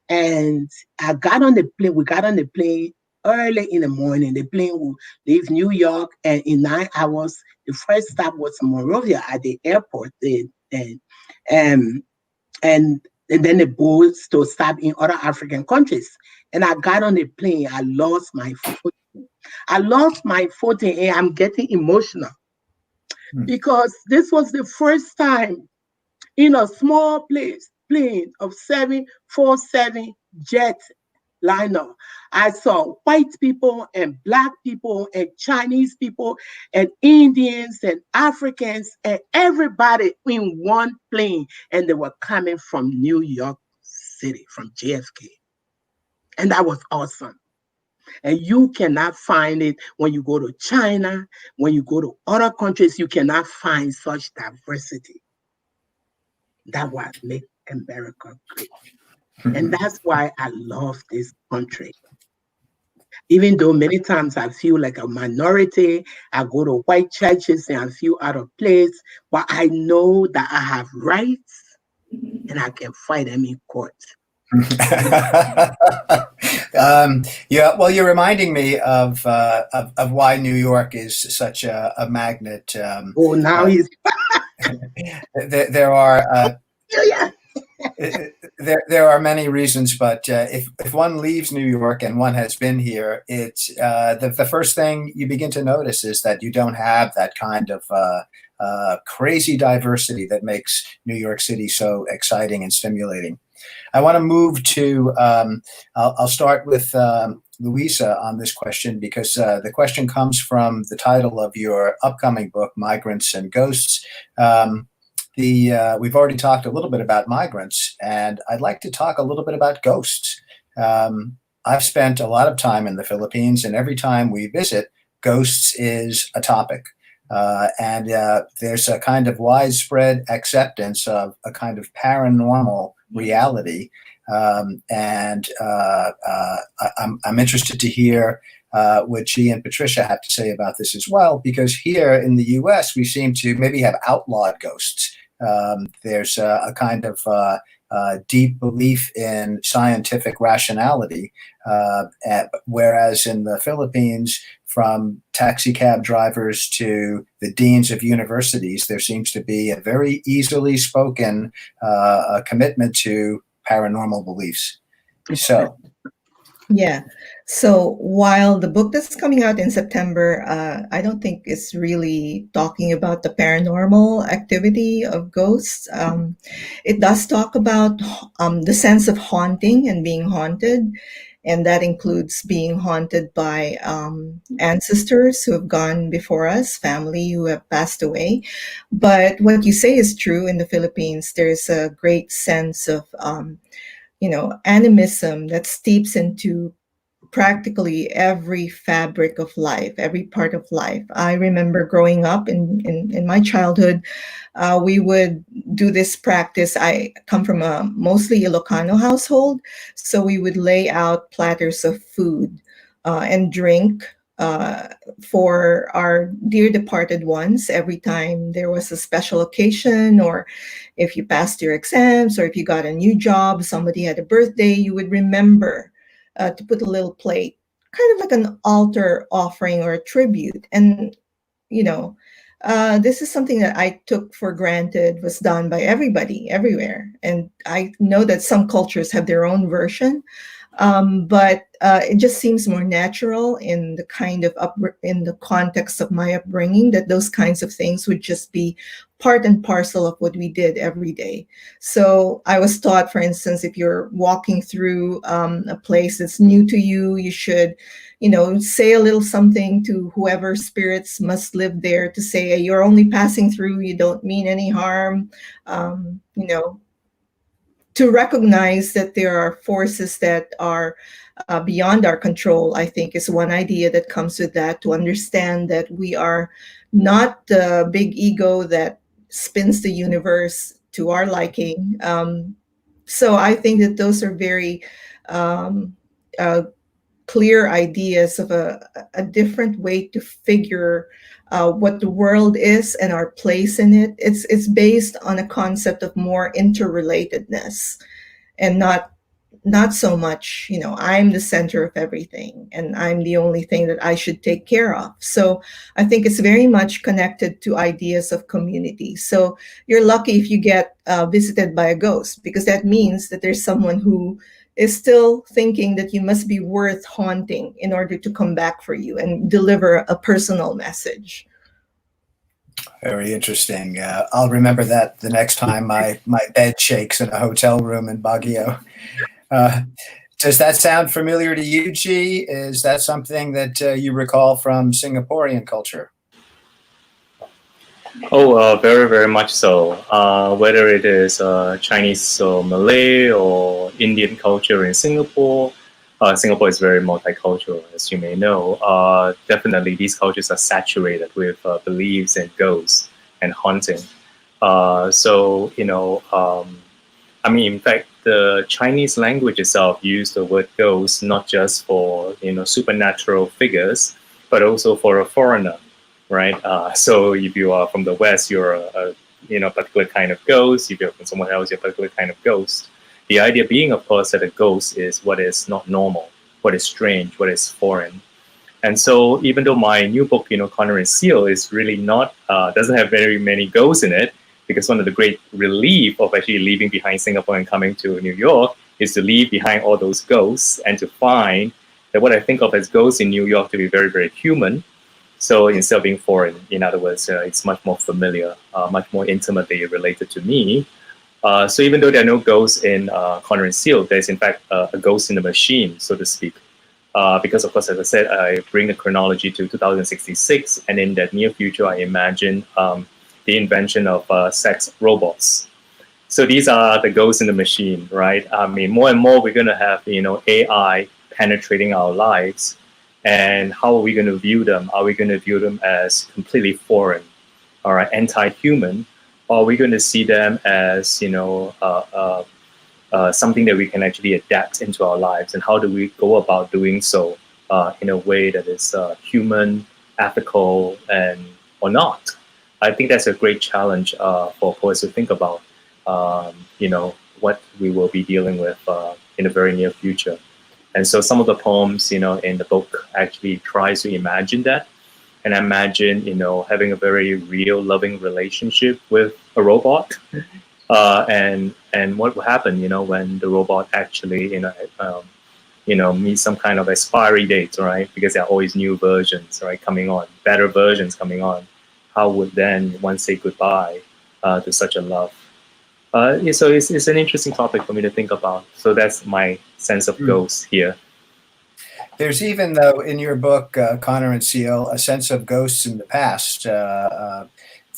And we got on the plane early in the morning. The plane will leave New York, and in 9 hours, the first stop was Monrovia at the airport. And then the boats to stop in other African countries. And I got on the plane. I lost my footing, and I'm getting emotional because this was the first time in a small plane of 747 jet liner. I saw white people and black people and Chinese people and Indians and Africans and everybody in one plane. And they were coming from New York City, from JFK. And that was awesome. And you cannot find it when you go to China, when you go to other countries, you cannot find such diversity. That's what makes America great. And that's why I love this country. Even though many times I feel like a minority, I go to white churches and I feel out of place, but I know that I have rights and I can fight them in court. Yeah, well, you're reminding me of why New York is such a magnet. Now he's there are yeah. there are many reasons, but if one leaves New York and one has been here, it's the first thing you begin to notice is that you don't have that kind of crazy diversity that makes New York City so exciting and stimulating. I want to move to, I'll start with Luisa on this question because the question comes from the title of your upcoming book, Migrants and Ghosts. We've already talked a little bit about migrants, and I'd like to talk a little bit about ghosts. I've spent a lot of time in the Philippines, and every time we visit, ghosts is a topic. And there's a kind of widespread acceptance of a kind of paranormal reality. I'm interested to hear what Jee and Patricia have to say about this as well, because here in the US, we seem to maybe have outlawed ghosts. There's a kind of deep belief in scientific rationality, whereas in the Philippines, from taxi cab drivers to the deans of universities, there seems to be a very easily spoken commitment to paranormal beliefs. So, yeah. So while the book that's coming out in September, I don't think it's really talking about the paranormal activity of ghosts. It does talk about the sense of haunting and being haunted. And that includes being haunted by ancestors who have gone before us, family who have passed away. But what you say is true in the Philippines. There's a great sense of animism that steeps into practically every fabric of life, every part of life. I remember growing up in my childhood, we would do this practice. I come from a mostly Ilocano household, so we would lay out platters of food and drink for our dear departed ones every time there was a special occasion, or if you passed your exams, or if you got a new job, somebody had a birthday, you would remember to put a little plate, kind of like an altar offering or a tribute. And, this is something that I took for granted was done by everybody everywhere. And I know that some cultures have their own version, but it just seems more natural in the kind of in the context of my upbringing, that those kinds of things would just be part and parcel of what we did every day. So I was taught, for instance, if you're walking through a place that's new to you, you should, say a little something to whoever spirits must live there, to say, you're only passing through, you don't mean any harm, to recognize that there are forces that are beyond our control, I think, is one idea that comes with that, to understand that we are not the big ego that spins the universe to our liking. So I think that those are very clear ideas of a different way to figure what the world is and our place in it. It's based on a concept of more interrelatedness, and not so much, I'm the center of everything and I'm the only thing that I should take care of. So I think it's very much connected to ideas of community. So you're lucky if you get visited by a ghost, because that means that there's someone who is still thinking that you must be worth haunting in order to come back for you and deliver a personal message. Very interesting. I'll remember that the next time my bed shakes in a hotel room in Baguio. Does that sound familiar to you, Jee? Is that something that you recall from Singaporean culture? Oh, very, very much so. Whether it is Chinese or Malay or Indian culture in Singapore, Singapore is very multicultural, as you may know. Definitely, these cultures are saturated with beliefs and ghosts and haunting. In fact, the Chinese language itself used the word ghost not just for supernatural figures, but also for a foreigner, right? So if you are from the West, you're a particular kind of ghost. If you're from somewhere else, you're a particular kind of ghost. The idea being, of course, that a ghost is what is not normal, what is strange, what is foreign. And so even though my new book, Connor and Seal, is really not, doesn't have very many ghosts in it, because one of the great relief of actually leaving behind Singapore and coming to New York is to leave behind all those ghosts and to find that what I think of as ghosts in New York to be very, very human. So instead of being foreign, in other words, it's much more familiar, much more intimately related to me. So even though there are no ghosts in Connor and Seal, there's in fact a ghost in the machine, so to speak. Because of course, as I said, I bring the chronology to 2066, and in that near future, I imagine the invention of sex robots. So these are the ghosts in the machine, right? I mean, more and more we're going to have AI penetrating our lives, and how are we going to view them? Are we going to view them as completely foreign, or anti-human? Or are we going to see them as something that we can actually adapt into our lives? And how do we go about doing so in a way that is human, ethical, and or not? I think that's a great challenge for poets to think about, what we will be dealing with in the very near future. And so some of the poems, in the book actually tries to imagine that, and imagine, having a very real, loving relationship with a robot, and what will happen, when the robot actually, meets some kind of expiry date, right? Because there are always new versions, right, coming on, better versions coming on. How would then one say goodbye to such a love? So it's an interesting topic for me to think about. So that's my sense of ghosts here. There's even, though, in your book, Connor and Seal, a sense of ghosts in the past.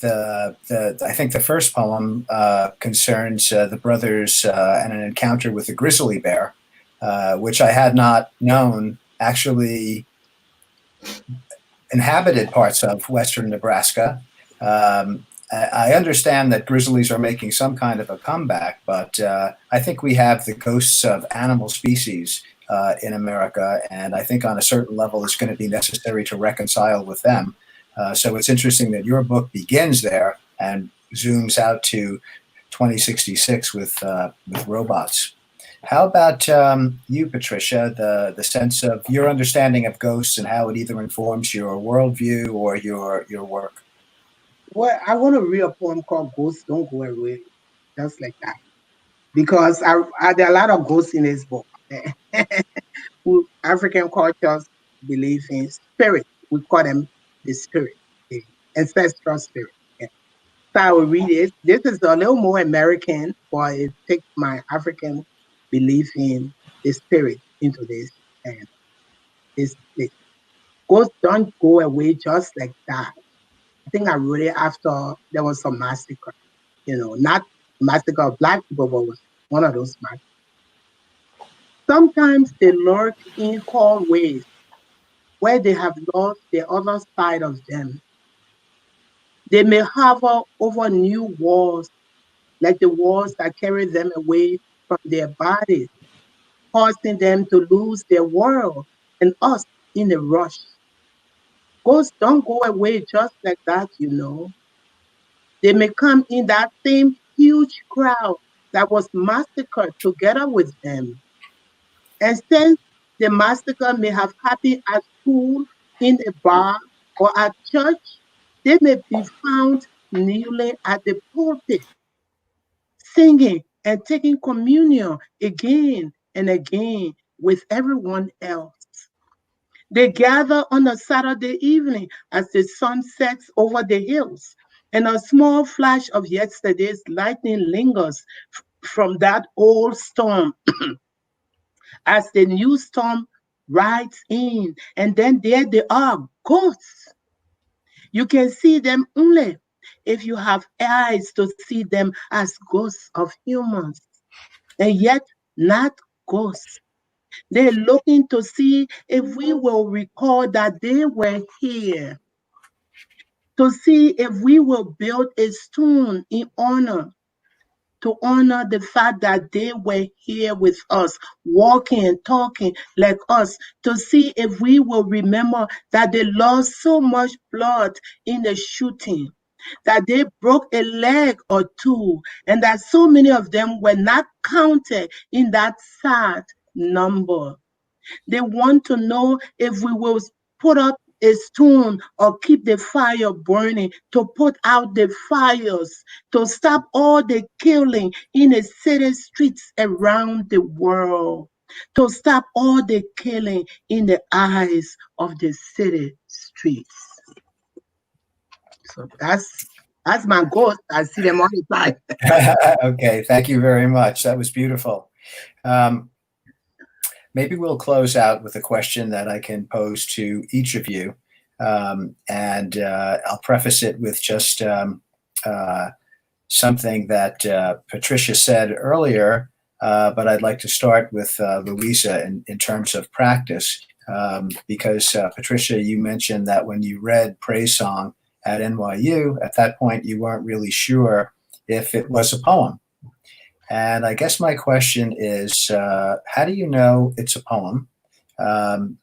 I think the first poem concerns the brothers and an encounter with a grizzly bear, which I had not known actually inhabited parts of western Nebraska. I understand that grizzlies are making some kind of a comeback, but I think we have the ghosts of animal species in America, and I think on a certain level it's going to be necessary to reconcile with them. So it's interesting that your book begins there and zooms out to 2066 with robots. How about you, Patricia, the sense of your understanding of ghosts and how it either informs your worldview or your work? Well, I want to read a poem called Ghosts Don't Go Away, just like that. Because there are a lot of ghosts in this book. Who African cultures believe in spirit. We call them the spirit, the ancestral spirit. Yeah. So I will read it. This is a little more American, but it takes my African belief in the spirit into this. And this ghosts don't go away just like that. I think I wrote it after there was some massacre. Not massacre of Black people, but was one of those massacres. Sometimes they lurk in cold ways where they have lost the other side of them. They may hover over new walls, like the walls that carry them away from their bodies, causing them to lose their world and us in a rush. Ghosts don't go away just like that. They may come in that same huge crowd that was massacred together with them. And since the massacre may have happened at school, in a bar, or at church, they may be found kneeling at the pulpit, singing and taking communion again and again with everyone else. They gather on a Saturday evening as the sun sets over the hills, and a small flash of yesterday's lightning lingers from that old storm as the new storm rides in, and then there they are, ghosts. You can see them only if you have eyes to see them as ghosts of humans, and yet not ghosts. They're looking to see if we will recall that they were here, to see if we will build a stone in honor, to honor the fact that they were here with us, walking and talking like us, to see if we will remember that they lost so much blood in the shooting, that they broke a leg or two, and that so many of them were not counted in that sad number. They want to know if we will put up a stone or keep the fire burning, to put out the fires, to stop all the killing in the city streets around the world, to stop all the killing in the eyes of the city streets. So that's my ghost. I see them all the time. Okay, thank you very much. That was beautiful. Maybe we'll close out with a question that I can pose to each of you. And I'll preface it with just something that Patricia said earlier, but I'd like to start with Luisa in terms of practice, because Patricia, you mentioned that when you read Praise Song at NYU, at that point you weren't really sure if it was a poem. And I guess my question is, how do you know it's a poem? And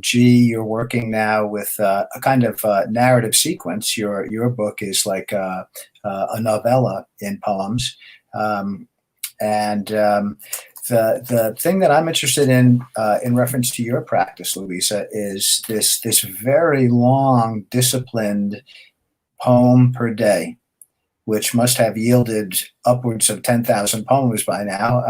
Jee, you're working now with a kind of narrative sequence. Your book is like a novella in poems. The thing that I'm interested in reference to your practice, Luisa, is this very long, disciplined poem per day, which must have yielded upwards of 10,000 poems by now,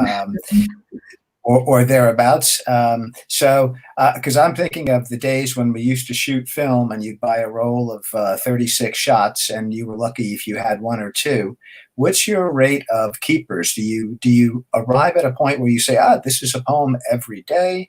or thereabouts. Because I'm thinking of the days when we used to shoot film and you'd buy a roll of 36 shots and you were lucky if you had one or two. What's your rate of keepers? Do you arrive at a point where you say, this is a poem every day?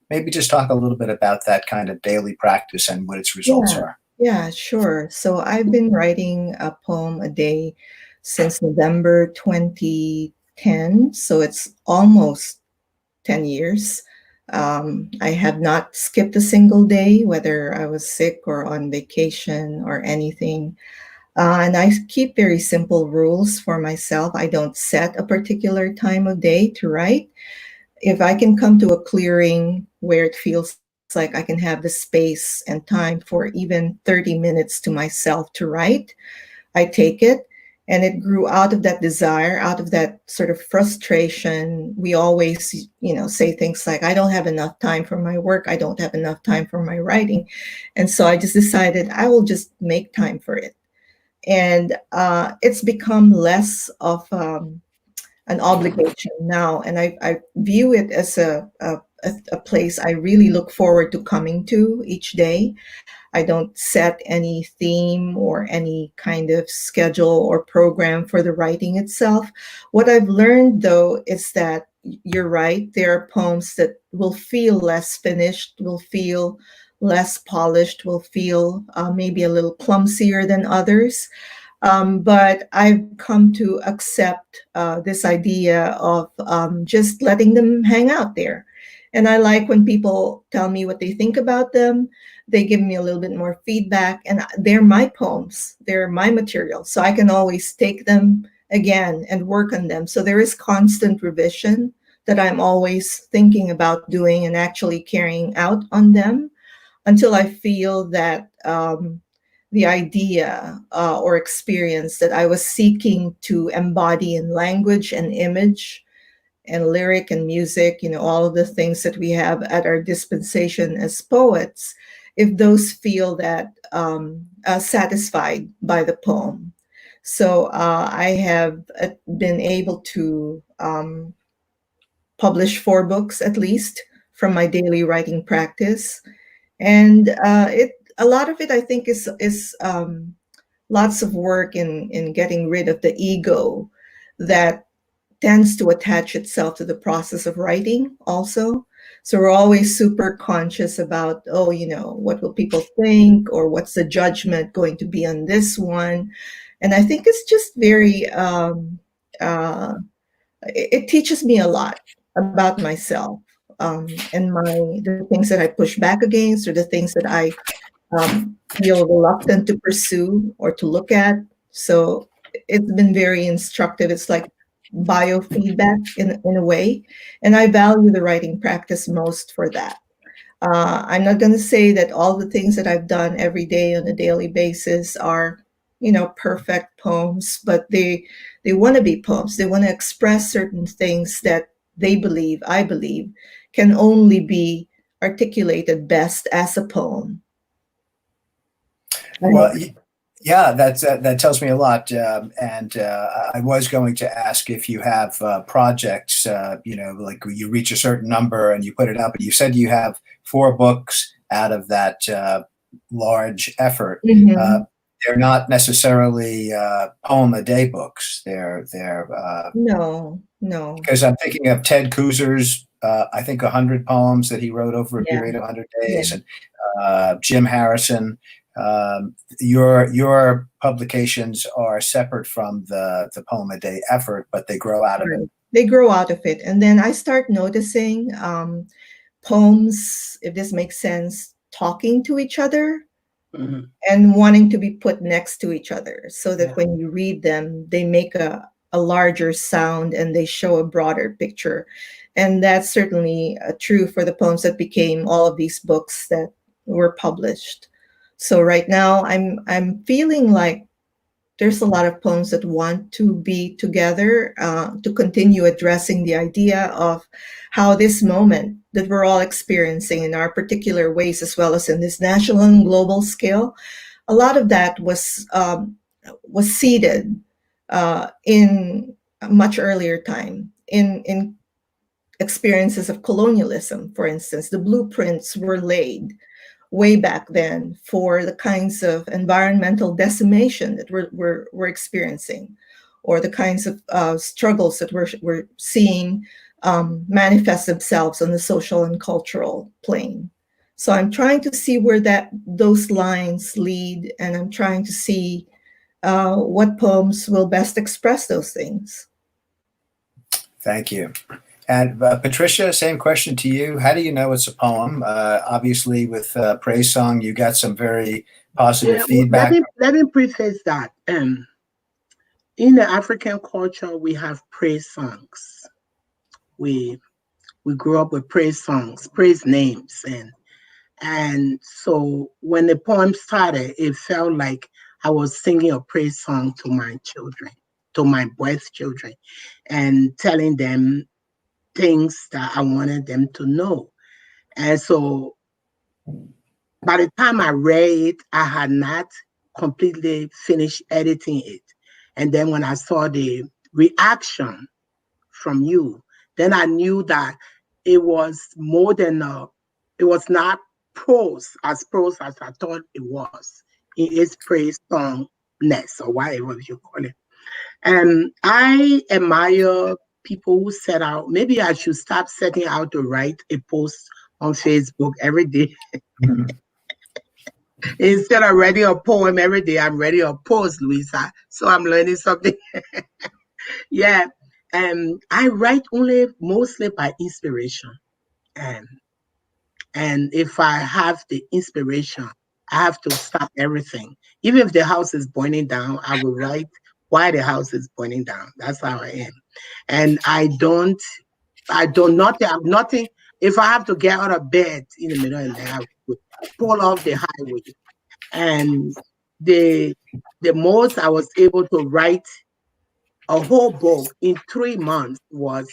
Maybe just talk a little bit about that kind of daily practice and what its results are. Yeah, sure. So I've been writing a poem a day since November 2010. So it's almost 10 years. I have not skipped a single day, whether I was sick or on vacation or anything. And I keep very simple rules for myself. I don't set a particular time of day to write. If I can come to a clearing where it feels like I can have the space and time for even 30 minutes to myself to write, I take it. And it grew out of that desire, out of that sort of frustration. We always, say things like, I don't have enough time for my work. I don't have enough time for my writing. And so I just decided I will just make time for it. And it's become less of an obligation now. And I view it as a place I really look forward to coming to each day. I don't set any theme or any kind of schedule or program for the writing itself. What I've learned, though, is that you're right. There are poems that will feel less finished, will feel less polished, will feel maybe a little clumsier than others. But I've come to accept this idea of just letting them hang out there. And I like when people tell me what they think about them. They give me a little bit more feedback, and they're my poems, they're my material. So I can always take them again and work on them. So there is constant revision that I'm always thinking about doing and actually carrying out on them until I feel that the idea or experience that I was seeking to embody in language and image and lyric and music, all of the things that we have at our dispensation as poets, if those feel that satisfied by the poem. So I have been able to publish 4 books at least from my daily writing practice. And a lot of it, I think, is lots of work in getting rid of the ego that tends to attach itself to the process of writing also. So we're always super conscious about, what will people think, or what's the judgment going to be on this one. And I think it's just very it teaches me a lot about myself, and the things that I push back against, or the things that I feel reluctant to pursue or to look at. So it's been very instructive. It's like biofeedback in a way. And I value the writing practice most for that. I'm not going to say that all the things that I've done every day on a daily basis are, perfect poems, but they want to be poems. They want to express certain things that I believe, can only be articulated best as a poem. Well, yeah, that tells me a lot. And I was going to ask if you have projects, like you reach a certain number and you put it out, but you said you have 4 books out of that large effort. Mhm. They're not necessarily poem a day books. They're No. because I'm thinking of Ted Kuzer's, I think 100 poems that he wrote over a Yeah. period of 100 Yeah. days, and Jim Harrison. Your publications are separate from the poem a day effort, but they grow out of it. Right. They grow out of it. And then I start noticing poems, if this makes sense, talking to each other and wanting to be put next to each other, so that when you read them, they make a larger sound and they show a broader picture. And that's certainly true for the poems that became all of these books that were published. So right now I'm feeling like there's a lot of poems that want to be together, to continue addressing the idea of how this moment that we're all experiencing in our particular ways, as well as in this national and global scale, a lot of that was seeded in a much earlier time in experiences of colonialism. For instance, the blueprints were laid way back then for the kinds of environmental decimation that we're experiencing, or the kinds of struggles that we're seeing manifest themselves on the social and cultural plane. So I'm trying to see where those lines lead, and I'm trying to see what poems will best express those things. Thank you. And Patricia, same question to you. How do you know it's a poem? Obviously, with Praise Song, you got some very positive feedback. Let me preface that. In the African culture, we have praise songs. We grew up with praise songs, praise names, and so when the poem started, it felt like I was singing a praise song to my children, to my birth children, and telling them things that I wanted them to know. And so by the time I read it, I had not completely finished editing it. And then when I saw the reaction from you, then I knew that it was more than it was not prose as I thought it was. It is praise songness or whatever you call it. And I admire people who set out. Maybe I should stop setting out to write a post on Facebook every day. Instead of writing a poem every day, I'm writing a post, Luisa. So I'm learning something. Yeah. I write mostly by inspiration. And if I have the inspiration, I have to stop everything. Even if the house is burning down, I will write why the house is burning down. That's how I am. And I don't nothing. If I have to get out of bed in the middle of the night, I would pull off the highway. And the most I was able to write a whole book in 3 months was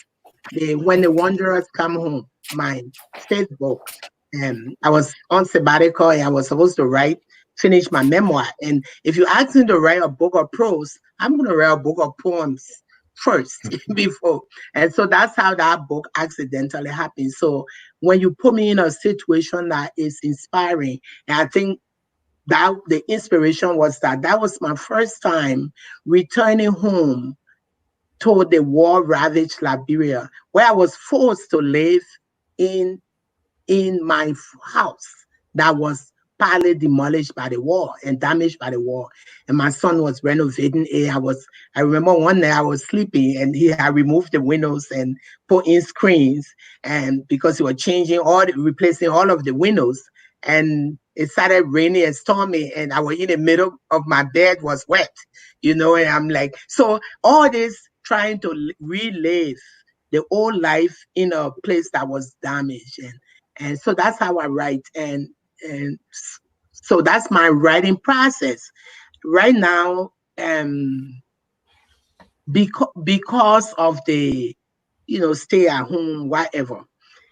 When the Wanderers Come Home, my fifth book. And I was on sabbatical and I was supposed to finish my memoir. And if you ask me to write a book of prose, I'm going to write a book of poems first before. And so that's how that book accidentally happened. So when you put me in a situation that is inspiring, and I think that the inspiration was that was my first time returning home to the war-ravaged Liberia, where I was forced to live in my house that was partly demolished by the war and damaged by the war. And my son was renovating it. I remember one day I was sleeping and he had removed the windows and put in screens, and because he was replacing all of the windows, and it started raining and stormy, and I was in the middle of my bed was wet, and I'm like, so all this trying to relive the old life in a place that was damaged. And so that's how I write. And so that's my writing process. Right now, because of the, stay at home, whatever,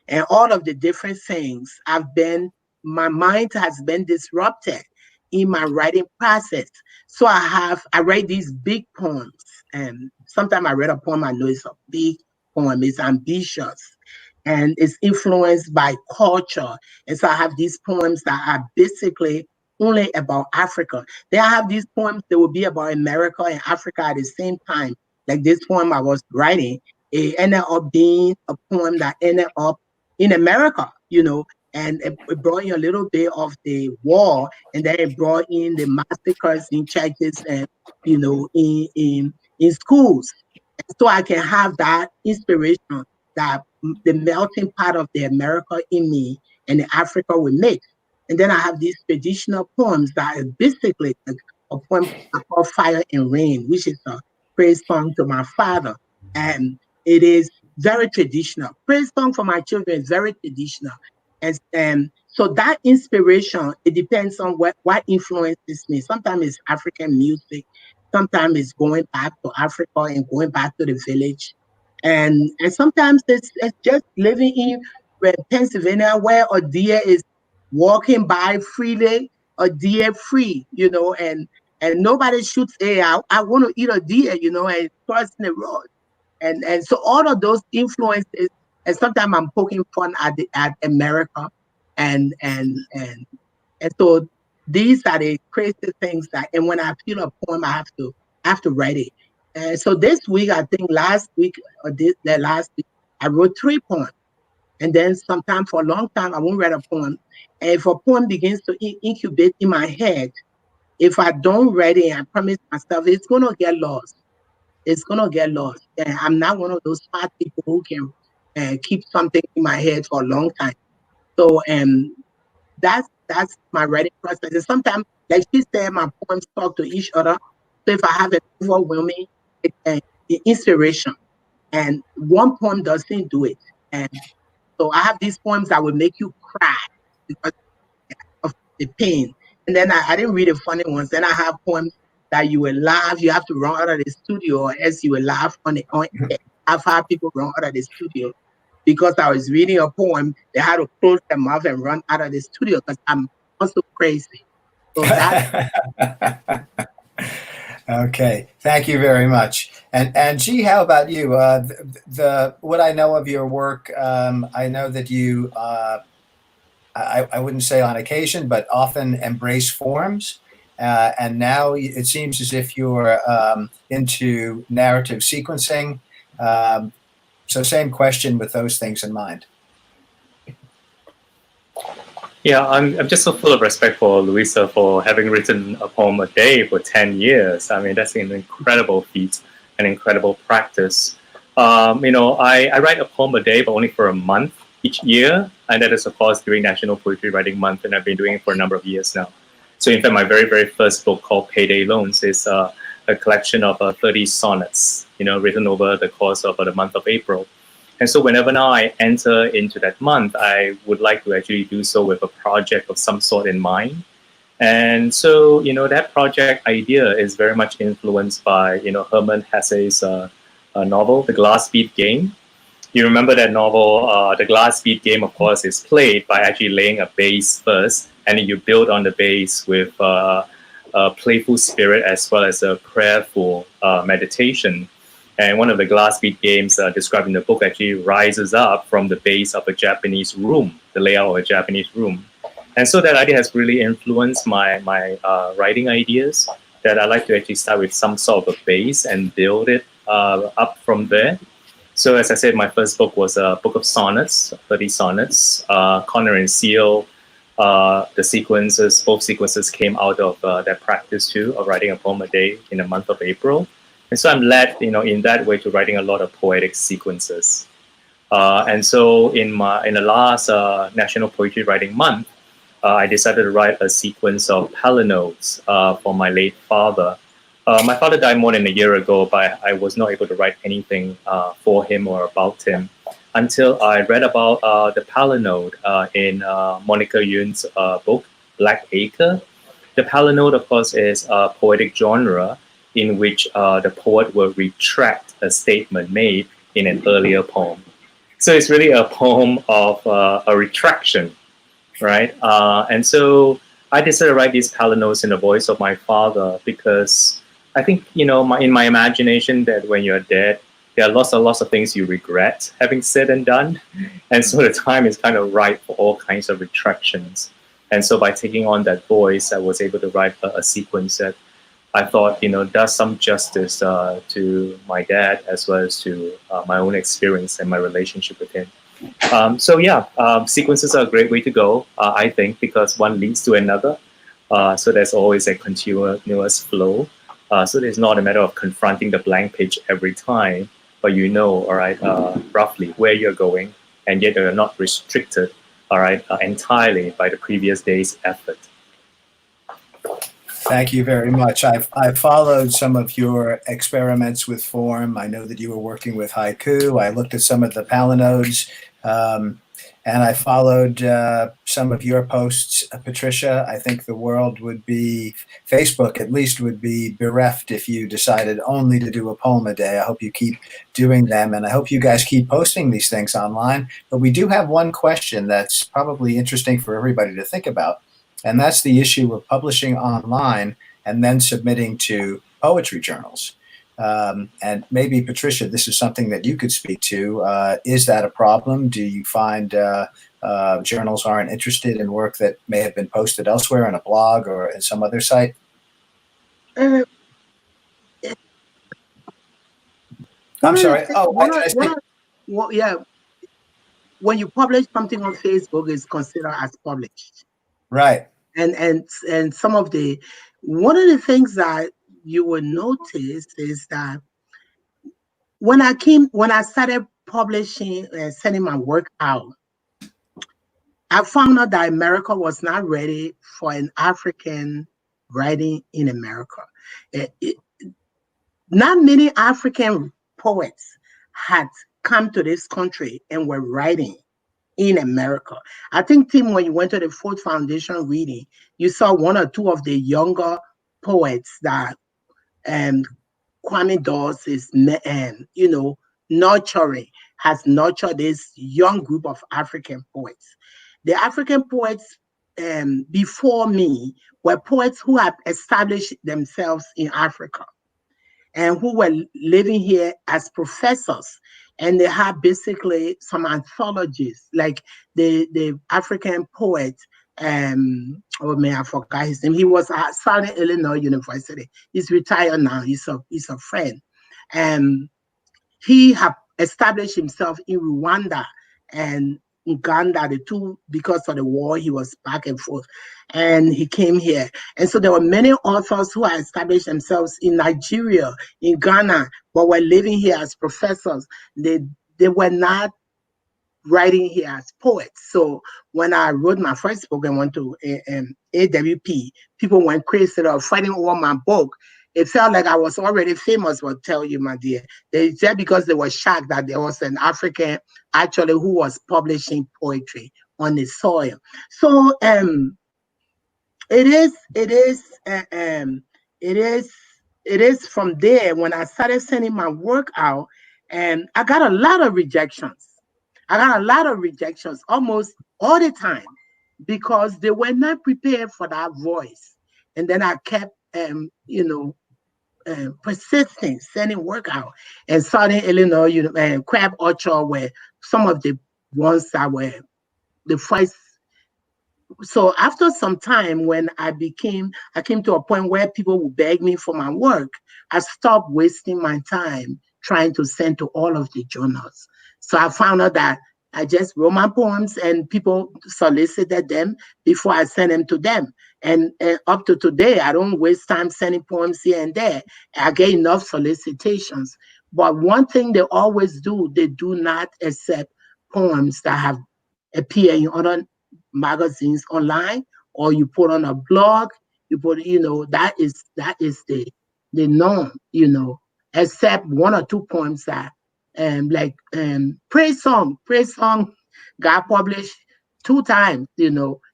and all of the different things, my mind has been disrupted in my writing process. So I write these big poems. And sometimes I read a poem, I know it's a big poem, it's ambitious, and it's influenced by culture. And so I have these poems that are basically only about Africa. Then I have these poems that will be about America and Africa at the same time. Like this poem I was writing, it ended up being a poem that ended up in America, and it brought in a little bit of the war, and then it brought in the massacres in churches and, in schools. So I can have that inspiration, that the melting pot of the America in me and the Africa we mix. And then I have these traditional poems that are basically a poem called Fire and Rain, which is a praise song to my father. And it is very traditional. Praise song for my children is very traditional. And so that inspiration, it depends on what influences me. Sometimes it's African music. Sometimes it's going back to Africa and going back to the village. And sometimes it's just living in Pennsylvania, where a deer is walking by freely, a deer free, and nobody shoots I want to eat a deer, and crossing the road. And so all of those influences, and sometimes I'm poking fun at America, and so these are the crazy things and when I feel a poem, I have to write it. And so this week, I think last week, I wrote 3 poems. And then sometime for a long time, I won't write a poem. And if a poem begins to incubate in my head, if I don't write it, I promise myself it's gonna get lost. It's gonna get lost. And I'm not one of those smart people who can keep something in my head for a long time. So that's my writing process. And sometimes, like she said, my poems talk to each other. So if I have an overwhelming inspiration, and one poem doesn't do it, and so I have these poems that will make you cry because of the pain. And then I didn't read the funny ones. Then I have poems that you will laugh. You have to run out of the studio, or else you will laugh on it. I've had people run out of the studio because I was reading a poem. They had to close their mouth and run out of the studio because I'm also crazy. So that. Okay, thank you very much. And Jee, how about you? The what I know of your work, I know that you, I wouldn't say on occasion, but often embrace forms. And now it seems as if you're into narrative sequencing. So same question with those things in mind. Yeah, I'm just so full of respect for Luisa for having written a poem a day for 10 years. I mean, that's an incredible feat, an incredible practice. I write a poem a day, but only for a month each year. And that is, of course, during National Poetry Writing Month. And I've been doing it for a number of years now. So, in fact, my very, very first book called Payday Loans is a collection of 30 sonnets, written over the course of the month of April. And so whenever now I enter into that month, I would like to actually do so with a project of some sort in mind. And so, that project idea is very much influenced by, Hermann Hesse's novel, The Glass Bead Game. You remember that novel, The Glass Bead Game, of course, is played by actually laying a base first, and then you build on the base with a playful spirit as well as a prayerful meditation. And one of the glass bead games described in the book actually rises up from the base of a Japanese room, the layout of a Japanese room. And so that idea has really influenced my writing ideas, that I like to actually start with some sort of a base and build it up from there. So as I said, my first book was a book of sonnets, 30 sonnets. Connor and Seal, the sequences, both sequences came out of that practice too, of writing a poem a day in the month of April. And so I'm led, in that way to writing a lot of poetic sequences. And so in the last National Poetry Writing Month, I decided to write a sequence of palinodes for my late father. My father died more than a year ago, but I was not able to write anything for him or about him until I read about the palinode in Monica Yun's book, Black Acre. The palinode, of course, is a poetic genre in which the poet will retract a statement made in an earlier poem. So it's really a poem of a retraction, right? And so I decided to write these palinodes in the voice of my father because I think, in my imagination that when you're dead, there are lots of things you regret having said and done. And so the time is kind of ripe for all kinds of retractions. And so by taking on that voice, I was able to write a sequence that I thought, does some justice to my dad as well as to my own experience and my relationship with him. Sequences are a great way to go, I think, because one leads to another. So there's always a continuous flow. So it's not a matter of confronting the blank page every time, but all right, roughly where you're going, and yet you're not restricted, all right, entirely by the previous day's effort. Thank you very much. I've followed some of your experiments with form. I know that you were working with haiku. I looked at some of the palinodes, and I followed some of your posts, Patricia. I think the world would be, Facebook at least, would be bereft if you decided only to do a poem a day. I hope you keep doing them, and I hope you guys keep posting these things online. But we do have one question that's probably interesting for everybody to think about. And that's the issue of publishing online and then submitting to poetry journals. And maybe, Patricia, this is something that you could speak to. Is that a problem? Do you find journals aren't interested in work that may have been posted elsewhere on a blog or in some other site? I'm sorry. Oh, yeah. when you publish something on Facebook, it's considered as published. Right. And some of the one of the things that you will notice is that when I started publishing and sending my work out, I found out that America was not ready for an African writing in America. Not many African poets had come to this country and were writing in America. I think, Tim, when you went to the Ford Foundation reading, you saw one or two of the younger poets that Kwame Dawes is, nurturing, has nurtured this young group of African poets. The African poets before me were poets who had established themselves in Africa and who were living here as professors. And they had basically some anthologies, like the African poet, I forgot his name. He was at Southern Illinois University. He's retired now. He's a friend. He had established himself in Rwanda and Uganda, the two, because of the war, he was back and forth, and he came here. And so there were many authors who had established themselves in Nigeria, in Ghana, but were living here as professors. They were not writing here as poets. So when I wrote my first book and went to AWP, people went crazy. They were fighting over my book. It felt like I was already famous, but tell you, my dear, they said because they were shocked that there was an African actually who was publishing poetry on the soil. So it is from there when I started sending my work out, and I got a lot of rejections. Almost all the time, because they were not prepared for that voice. And then I kept persisting, sending work out. And Southern Illinois, Crab Orchard were some of the ones that were the first. So after some time, when I came to a point where people would beg me for my work, I stopped wasting my time trying to send to all of the journals. So I found out that I just wrote my poems and people solicited them before I sent them to them. And up to today, I don't waste time sending poems here and there. I get enough solicitations. But one thing they always do, they do not accept poems that have appeared in other magazines online, or you put on a blog, you put, that is the norm, except one or two poems that praise song got published 2 times.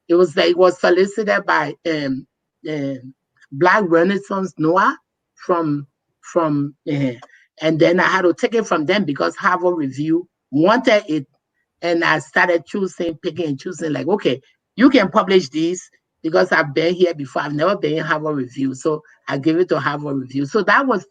It was solicited by Black Renaissance Noah from and then I had to take it from them because Harvard Review wanted it, and I started picking and choosing, like, okay, you can publish these because I've been here before. I've never been in Harvard Review, so I give it to Harvard Review. So that's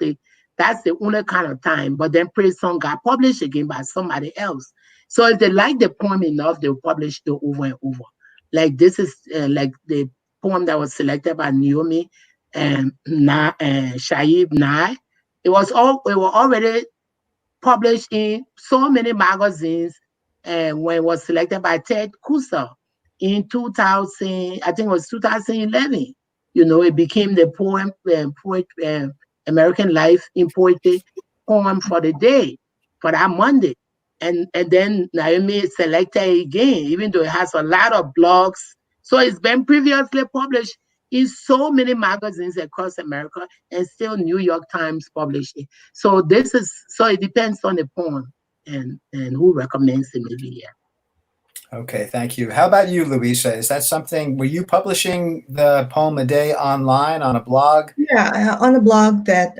the only kind of time. But then Praise Song got published again by somebody else. So if they like the poem enough, they'll publish it over and over. Like this is like the poem that was selected by Naomi and Shaib Nye. It were already published in so many magazines, and when it was selected by Ted Kusa in 2000, I think it was 2011. It became the American Life in Poetry poem for the day, for that Monday. And then Naomi selected again, even though it has a lot of blogs. So it's been previously published in so many magazines across America, and still New York Times published it. So it depends on the poem and who recommends it, maybe. Yeah. Okay, thank you. How about you, Luisa? Is that something, were you publishing the poem a day online on a blog? Yeah, on a blog that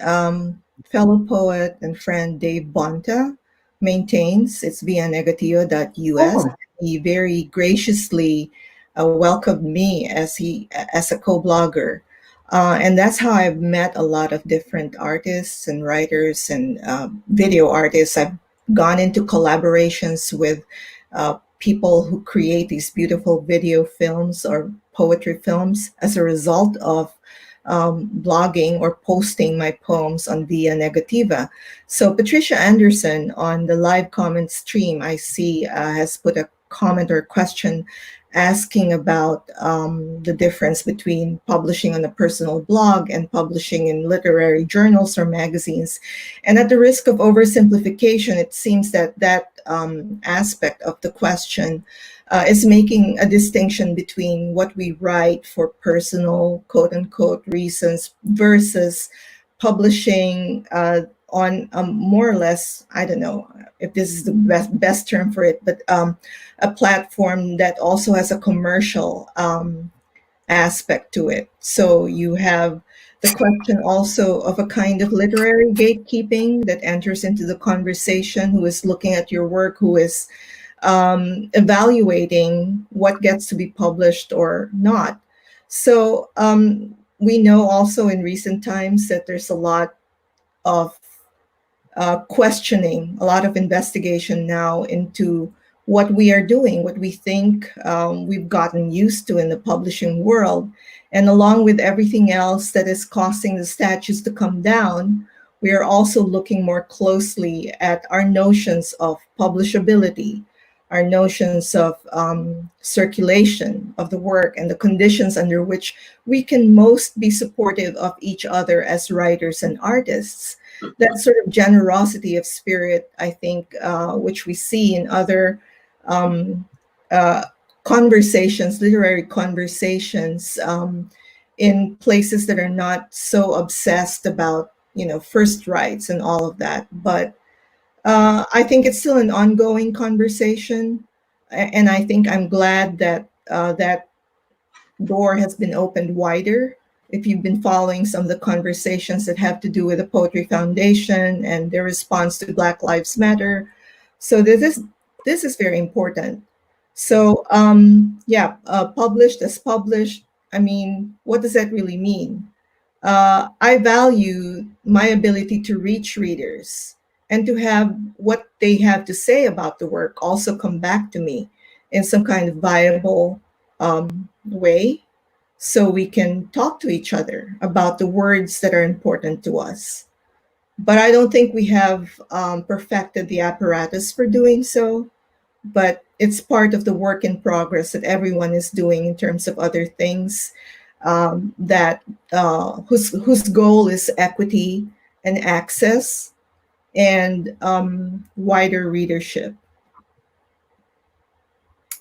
fellow poet and friend Dave Bonta maintains. It's vianegatio.us. Oh. He very graciously welcomed me as a co-blogger. And that's how I've met a lot of different artists and writers and video artists. I've gone into collaborations with people who create these beautiful video films or poetry films as a result of blogging or posting my poems on Via Negativa. So Patricia Anderson on the live comment stream, I see, has put a comment or question asking about the difference between publishing on a personal blog and publishing in literary journals or magazines. And at the risk of oversimplification, it seems that that aspect of the question is making a distinction between what we write for personal, quote unquote, reasons versus publishing on more or less, I don't know if this is the best term for it, but a platform that also has a commercial aspect to it. So you have the question also of a kind of literary gatekeeping that enters into the conversation, who is looking at your work, who is evaluating what gets to be published or not. So we know also in recent times that there's a lot of questioning, a lot of investigation now into what we are doing, what we think we've gotten used to in the publishing world. And along with everything else that is causing the statutes to come down, we are also looking more closely at our notions of publishability, our notions of circulation of the work, and the conditions under which we can most be supportive of each other as writers and artists. That sort of generosity of spirit, I think, which we see in other conversations, literary conversations, in places that are not so obsessed about, first rights and all of that. But I think it's still an ongoing conversation, and I think I'm glad that that door has been opened wider. If you've been following some of the conversations that have to do with the Poetry Foundation and their response to Black Lives Matter, so this is very important. So published as published. I mean, what does that really mean? I value my ability to reach readers and to have what they have to say about the work also come back to me in some kind of viable way, so we can talk to each other about the words that are important to us. But I don't think we have perfected the apparatus for doing so, but it's part of the work in progress that everyone is doing in terms of other things whose goal is equity and access and wider readership.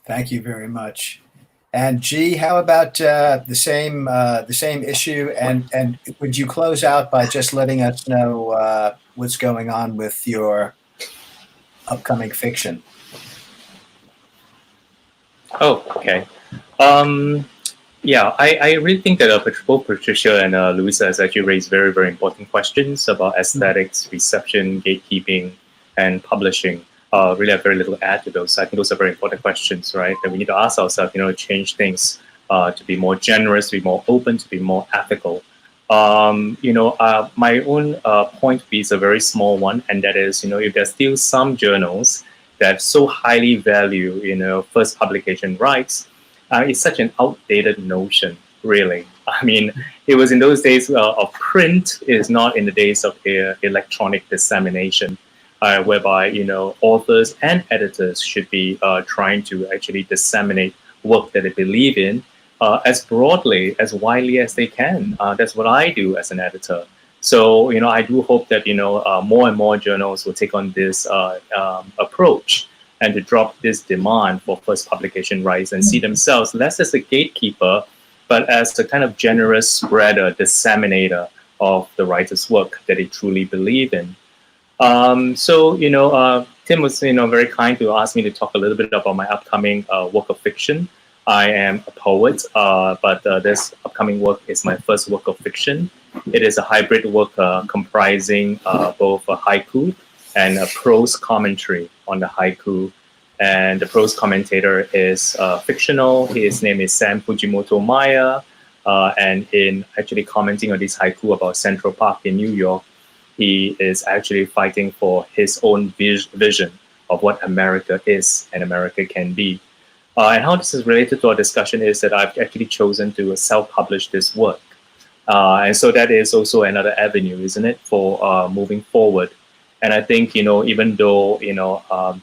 Thank you very much. And Jee, how about the same issue? And would you close out by just letting us know what's going on with your upcoming fiction? Oh, okay. Yeah, I really think that both Patricia and Luisa has actually raised very, very important questions about aesthetics, reception, gatekeeping, and publishing. Really have very little to add to those. I think those are very important questions, right? That we need to ask ourselves, to change things, to be more generous, to be more open, to be more ethical. My own point is a very small one, and that is, if there's still some journals that so highly value, first publication rights, it's such an outdated notion, really. I mean, it was in those days of print, it's not in the days of electronic dissemination. Whereby authors and editors should be trying to actually disseminate work that they believe in as broadly, as widely as they can. That's what I do as an editor. So I do hope that more and more journals will take on this approach and to drop this demand for first publication rights and see themselves less as a gatekeeper, but as a kind of generous spreader, disseminator of the writer's work that they truly believe in. Tim was, very kind to ask me to talk a little bit about my upcoming work of fiction. I am a poet, but this upcoming work is my first work of fiction. It is a hybrid work comprising both a haiku and a prose commentary on the haiku. And the prose commentator is fictional. His name is Sam Fujimoto Maya. And in actually commenting on this haiku about Central Park in New York, he is actually fighting for his own vision of what America is and America can be. And how this is related to our discussion is that I've actually chosen to self-publish this work. And so that is also another avenue, isn't it, for moving forward. And I think, even though,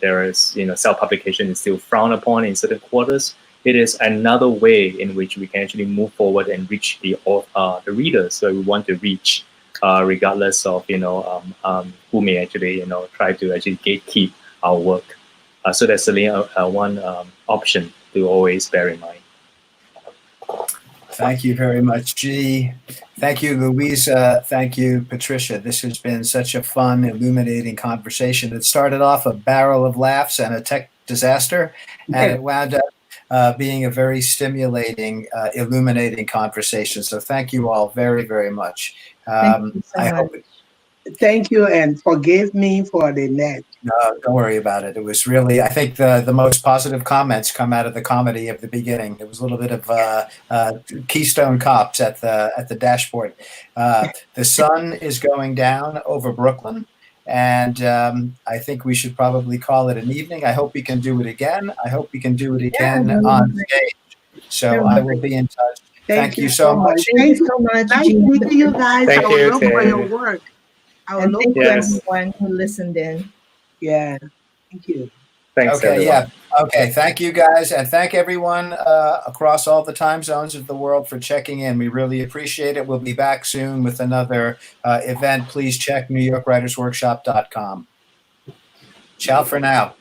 there is, self-publication is still frowned upon in certain quarters, it is another way in which we can actually move forward and reach the readers that we want to reach, regardless of, who may actually, try to actually gatekeep our work. So that's certainly one option to always bear in mind. Thank you very much, Jee. Thank you, Luisa. Thank you, Patricia. This has been such a fun, illuminating conversation. It started off a barrel of laughs and a tech disaster, and it wound up being a very stimulating, illuminating conversation. So thank you all very, very much. Thank you so much. Thank you, and forgive me for the net. No, don't worry about it. It was really, I think the most positive comments come out of the comedy of the beginning. There was a little bit of Keystone Cops at the dashboard. The sun is going down over Brooklyn, and I think we should probably call it an evening. I hope we can do it again. I hope we can do it again on stage. So I will be in touch. Thank you so much. Thank you so much. Nice meeting you guys. Thank I will you, look for Tim. your work. And thank you everyone who listened in. Yeah, thank you. Thanks, Okay, everyone. yeah. Okay, thank you guys, and thank everyone across all the time zones of the world for checking in. We really appreciate it. We'll be back soon with another event. Please check NewYorkWritersWorkshop.com. Ciao for now.